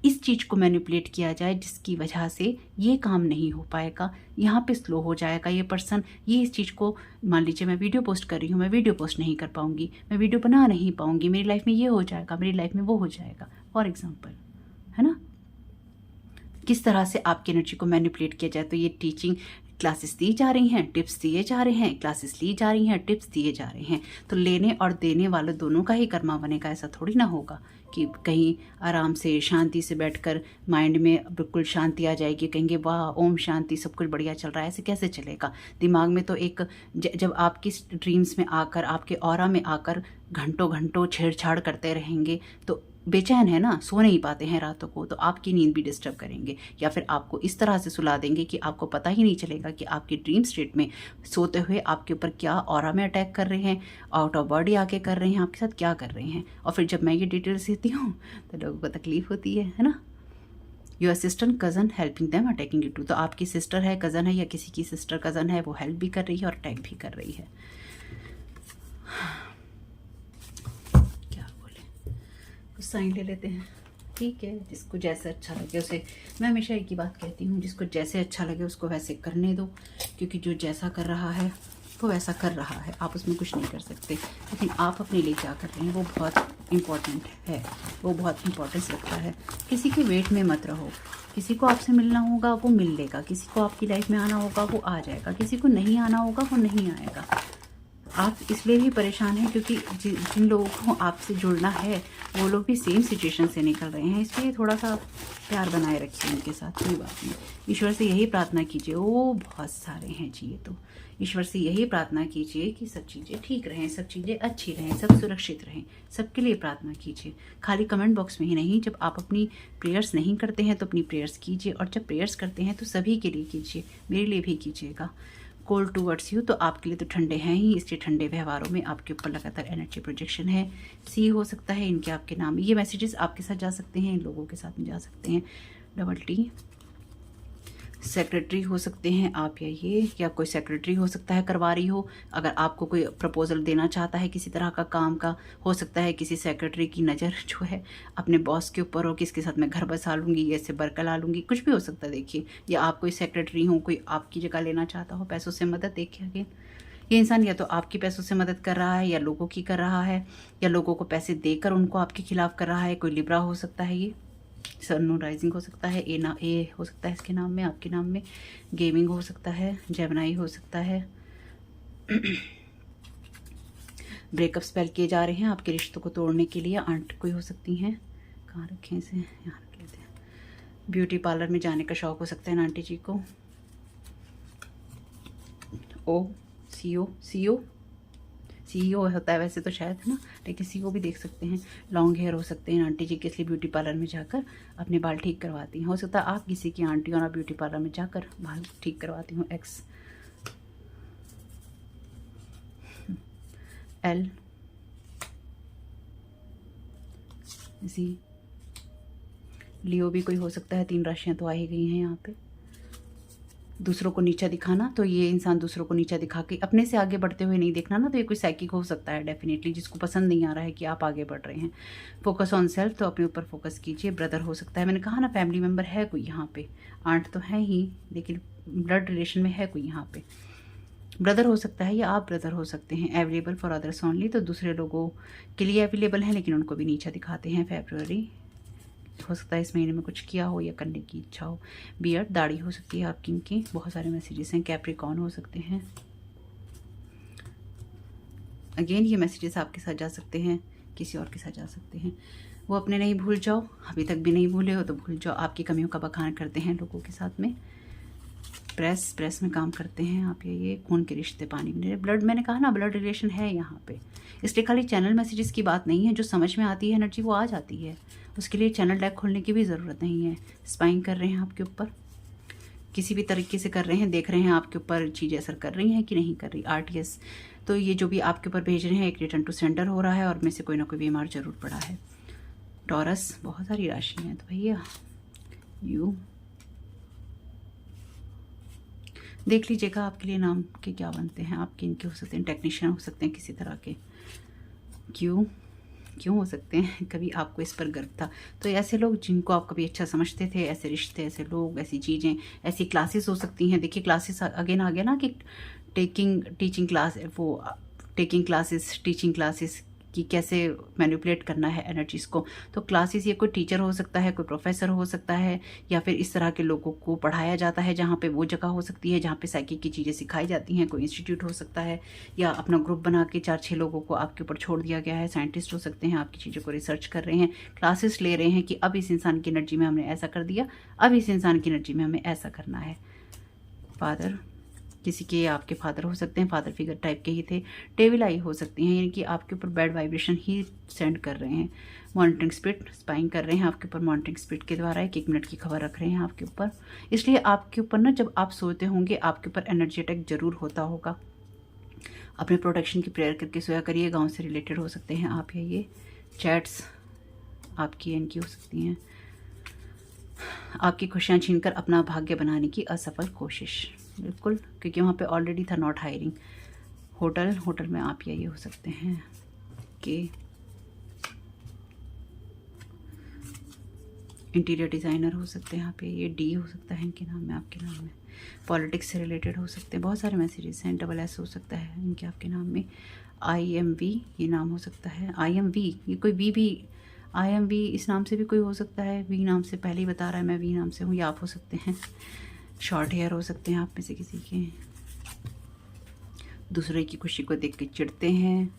इस चीज़ को मैनिपुलेट किया जाए जिसकी वजह से ये काम नहीं हो पाएगा, यहाँ पे स्लो हो जाएगा ये पर्सन, ये इस चीज़ को, मान लीजिए मैं वीडियो पोस्ट कर रही हूँ, मैं वीडियो पोस्ट नहीं कर पाऊँगी, मैं वीडियो बना नहीं पाऊँगी, मेरी लाइफ में ये हो जाएगा, मेरी लाइफ में वो हो जाएगा, फॉर एग्जाम्पल, है ना। किस तरह से आपकी एनर्जी को मैनिपुलेट किया जाए, तो ये टीचिंग क्लासेस दी जा रही हैं, टिप्स दिए जा रहे हैं, क्लासेस ली जा रही हैं, टिप्स दिए जा रहे हैं। तो लेने और देने वाले दोनों का ही कर्मा बनेगा, ऐसा थोड़ी ना होगा कि कहीं आराम से शांति से बैठकर माइंड में बिल्कुल शांति आ जाएगी, कहेंगे वाह ओम शांति, सब कुछ बढ़िया चल रहा है, ऐसे कैसे चलेगा। दिमाग में तो एक जब आपकी ड्रीम्स में आकर, आपके ऑरा में आकर घंटों घंटों छेड़छाड़ करते रहेंगे तो बेचैन है ना, सो नहीं पाते हैं रातों को, तो आपकी नींद भी डिस्टर्ब करेंगे, या फिर आपको इस तरह से सुला देंगे कि आपको पता ही नहीं चलेगा कि आपकी ड्रीम स्टेट में सोते हुए आपके ऊपर क्या ऑरा में अटैक कर रहे हैं, आउट ऑफ बॉडी आके कर रहे हैं, आपके साथ क्या कर रहे हैं। और फिर जब मैं ये डिटेल्स देती हूँ तो लोगों को तकलीफ होती है ना। Your sister cousin helping them attacking you too, तो आपकी सिस्टर है, कज़न है, या किसी की सिस्टर कज़न है, वो हेल्प भी कर रही है और अटैक भी कर रही है। साइन ले लेते हैं, ठीक है। जिसको जैसे अच्छा लगे उसे, मैं हमेशा एक ही बात कहती हूँ, जिसको जैसे अच्छा लगे उसको वैसे करने दो, क्योंकि जो जैसा कर रहा है वो वैसा कर रहा है, आप उसमें कुछ नहीं कर सकते। लेकिन आप अपने लिए क्या कर रहे हैं वो बहुत इम्पॉर्टेंट है, वो बहुत इम्पोर्टेंस रखता है। किसी के वेट में मत रहो, किसी को आपसे मिलना होगा वो मिल लेगा, किसी को आपकी लाइफ में आना होगा वो आ जाएगा, किसी को नहीं आना होगा वो नहीं आएगा। आप इसलिए भी परेशान हैं क्योंकि जिन लोगों को आपसे जुड़ना है वो लोग भी सेम सिचुएशन से निकल रहे हैं, इसलिए थोड़ा सा प्यार बनाए रखिए उनके साथ, कोई बात नहीं। ईश्वर से यही प्रार्थना कीजिए, वो बहुत सारे हैं जी, ये तो ईश्वर से यही प्रार्थना कीजिए कि सब चीज़ें ठीक रहें, सब चीज़ें अच्छी रहें, सब सुरक्षित रहें, सबके लिए प्रार्थना कीजिए। खाली कमेंट बॉक्स में ही नहीं, जब आप अपनी प्रेयर्स नहीं करते हैं तो अपनी प्रेयर्स कीजिए, और जब प्रेयर्स करते हैं तो सभी के लिए कीजिए, मेरे लिए भी कीजिएगा। कोल्ड टूवर्ड्स यू, तो आपके लिए तो ठंडे हैं ही, इसलिए ठंडे व्यवहारों में आपके ऊपर लगातार एनर्जी प्रोजेक्शन है। सी हो सकता है इनके आपके नाम, ये मैसेजेस आपके साथ जा सकते हैं, इन लोगों के साथ में जा सकते हैं। डबल टी सेक्रेटरी हो सकते हैं आप, या कोई सेक्रेटरी हो सकता है करवा रही हो। अगर आपको कोई प्रपोजल देना चाहता है किसी तरह का काम का, हो सकता है किसी सेक्रेटरी की नज़र जो है अपने बॉस के ऊपर हो, किसके साथ मैं घर बसा लूँगी, ऐसे बरकला लूँगी, कुछ भी हो सकता है। देखिए, या आप कोई सेक्रेटरी हो, कोई आपकी जगह लेना चाहता हो, पैसों से मदद। देखिए अगेन ये इंसान या तो आपकी पैसों से मदद कर रहा है, या लोगों की कर रहा है, या लोगों को पैसे देकर उनको आपके खिलाफ कर रहा है। कोई लिब्रा हो सकता है, ये सन राइजिंग हो सकता है, ए हो सकता है इसके नाम में, आपके नाम में। गेमिंग हो सकता है, जेमिनी हो सकता है। ब्रेकअप स्पेल किए जा रहे हैं आपके रिश्तों को तोड़ने के लिए। आंट कोई हो सकती हैं, कहाँ रखें इसे, यहाँ रख लेते हैं। ब्यूटी पार्लर में जाने का शौक हो सकता है आंटी जी को। सीईओ होता है वैसे तो शायद, है ना, लेकिन सीईओ भी देख सकते हैं। लॉन्ग हेयर हो सकते हैं आंटी जी के, इसलिए ब्यूटी पार्लर में जाकर अपने बाल ठीक करवाती हैं। हो सकता है आप किसी की आंटी और आप ब्यूटी पार्लर में जाकर बाल ठीक करवाती हूँ। एक्स एल जी, लियो भी कोई हो सकता है। 3 राशियाँ तो आ ही गई हैं यहाँ पे। दूसरों को नीचा दिखाना, तो ये इंसान दूसरों को नीचा दिखा के अपने से आगे बढ़ते हुए नहीं देखना ना, तो ये कोई साइकिक हो सकता है डेफिनेटली, जिसको पसंद नहीं आ रहा है कि आप आगे बढ़ रहे हैं। फोकस ऑन सेल्फ, तो अपने ऊपर फोकस कीजिए। ब्रदर हो सकता है, मैंने कहा ना फैमिली मेम्बर है कोई यहाँ पे। आंट तो है ही, लेकिन ब्लड रिलेशन में है कोई यहाँ पे। ब्रदर हो सकता है या आप ब्रदर हो सकते हैं। अवेलेबल फॉर अदर्स ओनली, तो दूसरे लोगों के लिए अवेलेबल हैं लेकिन उनको भी नीचा दिखाते हैं। फेब्रुअरी हो सकता है इस महीने में कुछ किया हो या करने की इच्छा हो। बियर्ड, दाढ़ी हो सकती है आपकी इनकी। बहुत सारे मैसेजेस हैं। कैप्रिकॉर्न हो सकते हैं। अगेन ये मैसेजेस आपके साथ जा सकते हैं, किसी और के साथ जा सकते हैं। वो अपने नहीं भूल जाओ, अभी तक भी नहीं भूले हो तो भूल जाओ। आपकी कमियों का बखान करते हैं लोगों के साथ में। प्रेस में काम करते हैं आप। ये खून के रिश्ते, पानी में ब्लड, मैंने कहा ना ब्लड रिलेशन है यहाँ पे। इसलिए खाली चैनल मैसेजेस की बात नहीं है, जो समझ में आती है एनर्जी वो आ जाती है, उसके लिए चैनल डेक खोलने की भी ज़रूरत नहीं है। स्पाइंग कर रहे हैं आपके ऊपर, किसी भी तरीके से कर रहे हैं, देख रहे हैं आपके ऊपर चीज़ें असर कर रही हैं कि नहीं कर रही। RTS, तो ये जो भी आपके ऊपर भेज रहे हैं एक रिटर्न टू सेंडर हो रहा है, और में से कोई ना कोई बीमार जरूर पड़ा है। टॉरस, बहुत सारी राशि हैं तो भैया। देख लीजिएगा आपके लिए नाम के क्या बनते हैं, आपके इनके हो सकते हैं, टेक्नीशियन हो सकते हैं किसी तरह के। क्यों हो सकते हैं, कभी आपको इस पर गर्व था। तो ऐसे लोग जिनको आप कभी अच्छा समझते थे, ऐसे रिश्ते, ऐसे लोग, ऐसी चीज़ें, ऐसी क्लासेस हो सकती हैं। देखिए क्लासेस अगेन आ गया ना कि टीचिंग क्लासेस, टीचिंग क्लासेस कि कैसे मैनिपुलेट करना है एनर्जीज़ को। तो क्लासेस ये कोई टीचर हो सकता है, कोई प्रोफेसर हो सकता है, या फिर इस तरह के लोगों को पढ़ाया जाता है जहाँ पे वो जगह हो सकती है जहाँ पे साइकिक की चीज़ें सिखाई जाती हैं। कोई इंस्टीट्यूट हो सकता है, या अपना ग्रुप बना के 4-6 लोगों को आपके ऊपर छोड़ दिया गया है। साइंटिस्ट हो सकते हैं, आपकी चीज़ों को रिसर्च कर रहे हैं, क्लासेस ले रहे हैं कि अब इस इंसान की एनर्जी में हमने ऐसा कर दिया, अब इस इंसान की एनर्जी में हमें ऐसा करना है। फादर, किसी के आपके फादर हो सकते हैं, फादर फिगर टाइप के ही थे। टेबल आई हो सकती हैं, यानी कि आपके ऊपर बैड वाइब्रेशन ही सेंड कर रहे हैं। मॉनिटरिंग स्पिरिट स्पाइंग कर रहे हैं आपके ऊपर, मॉनिटरिंग स्पिरिट के द्वारा 1 मिनट की खबर रख रहे हैं आपके ऊपर। इसलिए आपके ऊपर ना, जब आप सोते होंगे आपके ऊपर एनर्जी अटैक जरूर होता होगा। अपने प्रोटेक्शन की प्रेयर करके सोया करिए। गाँव से रिलेटेड हो सकते हैं आप, या ये चैट्स आपकी इनकी हो सकती हैं। आपकी खुशियाँ छीनकर अपना भाग्य बनाने की असफल कोशिश, बिल्कुल, क्योंकि वहाँ पे ऑलरेडी था नॉट हायरिंग। होटल में आप ये हो सकते हैं कि इंटीरियर डिज़ाइनर हो सकते हैं यहाँ पे, ये डी हो सकता है इनके नाम में, आपके नाम में। पॉलिटिक्स से रिलेटेड हो सकते हैं, बहुत सारे मैसेजेस हैं। SS हो सकता है इनके आपके नाम में। IMV ये नाम हो सकता है। IMV ये कोई वी भी, IMV इस नाम से भी कोई हो सकता है। वी नाम से पहले ही बता रहा है मैं वी नाम से हूँ, या आप हो सकते हैं। शॉर्ट हेयर हो सकते हैं आप में से किसी के। दूसरे की खुशी को देख के चिढ़ते हैं।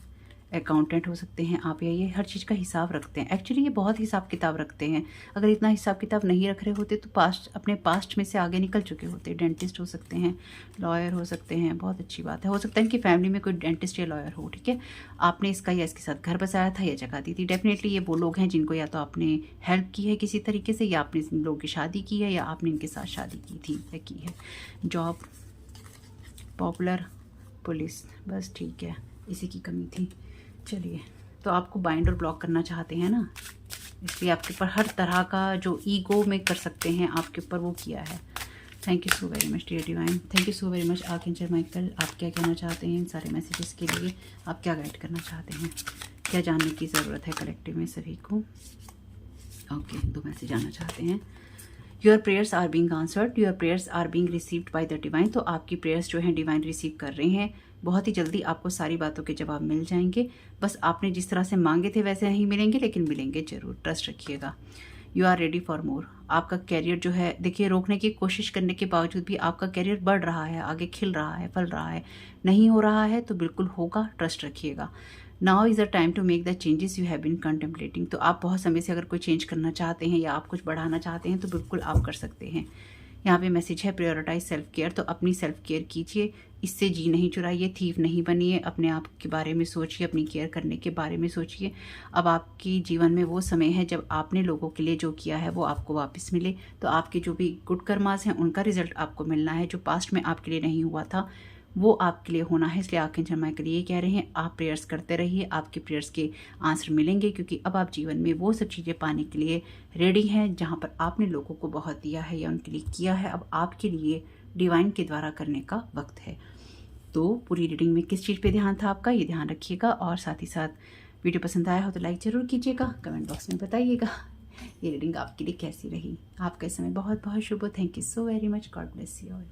अकाउंटेंट हो सकते हैं आप, या ये हर चीज़ का हिसाब रखते हैं। एक्चुअली ये बहुत हिसाब किताब रखते हैं। अगर इतना हिसाब किताब नहीं रख रहे होते तो अपने पास्ट में से आगे निकल चुके होते। डेंटिस्ट हो सकते हैं, लॉयर हो सकते हैं, बहुत अच्छी बात है। हो सकता है कि फैमिली में कोई डेंटिस्ट या लॉयर हो, ठीक है। आपने इसका या इसके साथ घर बसाया था या जगह दी थी। डेफिनेटली ये वो लोग हैं जिनको या तो आपने हेल्प की है किसी तरीके से, या आपने इन लोगों की शादी की है, या आपने इनके साथ शादी की थी या की है। जॉब, पॉपुलर, पुलिस, बस ठीक है, इसी की कमी थी। चलिए, तो आपको बाइंड और ब्लॉक करना चाहते हैं ना, इसलिए आपके ऊपर हर तरह का जो ईगो में कर सकते हैं आपके ऊपर वो किया है। Thank you so very much dear divine, thank you so very much archangel Michael. आप क्या कहना चाहते हैं इन सारे मैसेजेस के लिए, आप क्या गाइड करना चाहते हैं, क्या जानने की ज़रूरत है कलेक्टिव में सभी को। ओके, 2 मैसेज आना चाहते हैं। Your prayers are being answered, your prayers are being received by the divine. तो आपकी प्रेयर्स जो हैं डिवाइन रिसीव कर रहे हैं। बहुत ही जल्दी आपको सारी बातों के जवाब मिल जाएंगे। बस आपने जिस तरह से मांगे थे वैसे नहीं मिलेंगे, लेकिन मिलेंगे ज़रूर, ट्रस्ट रखिएगा। You are ready for more. आपका कैरियर जो है, देखिए, रोकने की कोशिश करने के बावजूद भी आपका कैरियर बढ़ रहा है, आगे खिल रहा है, फल रहा है। नहीं हो रहा है तो बिल्कुल होगा, ट्रस्ट रखिएगा। Now is the time to make the changes you have been contemplating. तो आप बहुत समय से अगर कोई चेंज करना चाहते हैं या आप कुछ बढ़ाना चाहते हैं तो बिल्कुल आप कर सकते हैं। यहाँ पे मैसेज है प्रायोरिटाइज सेल्फ केयर। तो अपनी सेल्फ केयर कीजिए, इससे जी नहीं चुराइए, थीफ नहीं बनिए, अपने आप के बारे में सोचिए, अपनी केयर करने के बारे में सोचिए। अब आपकी जीवन में वो समय है जब आपने लोगों के लिए जो किया है वो आपको वापस मिले। तो आपके जो भी गुड कर्मास हैं उनका रिजल्ट आपको मिलना है। जो पास्ट में आपके लिए नहीं हुआ था वो आपके लिए होना है। इसलिए आर्कएंजल माइकल ये कह रहे हैं, आप प्रेयर्स करते रहिए, आपके प्रेयर्स के आंसर मिलेंगे, क्योंकि अब आप जीवन में वो सब चीज़ें पाने के लिए रेडी हैं जहाँ पर आपने लोगों को बहुत दिया है या उनके लिए किया है। अब आपके लिए डिवाइन के द्वारा करने का वक्त है। तो पूरी रीडिंग में किस चीज़ पे ध्यान था आपका, ये ध्यान रखिएगा। और साथ ही साथ वीडियो पसंद आया हो तो लाइक ज़रूर कीजिएगा, कमेंट बॉक्स में बताइएगा ये रीडिंग आपके लिए कैसी रही। आपका समय बहुत बहुत शुभ हो। Thank you so very much, God bless you all.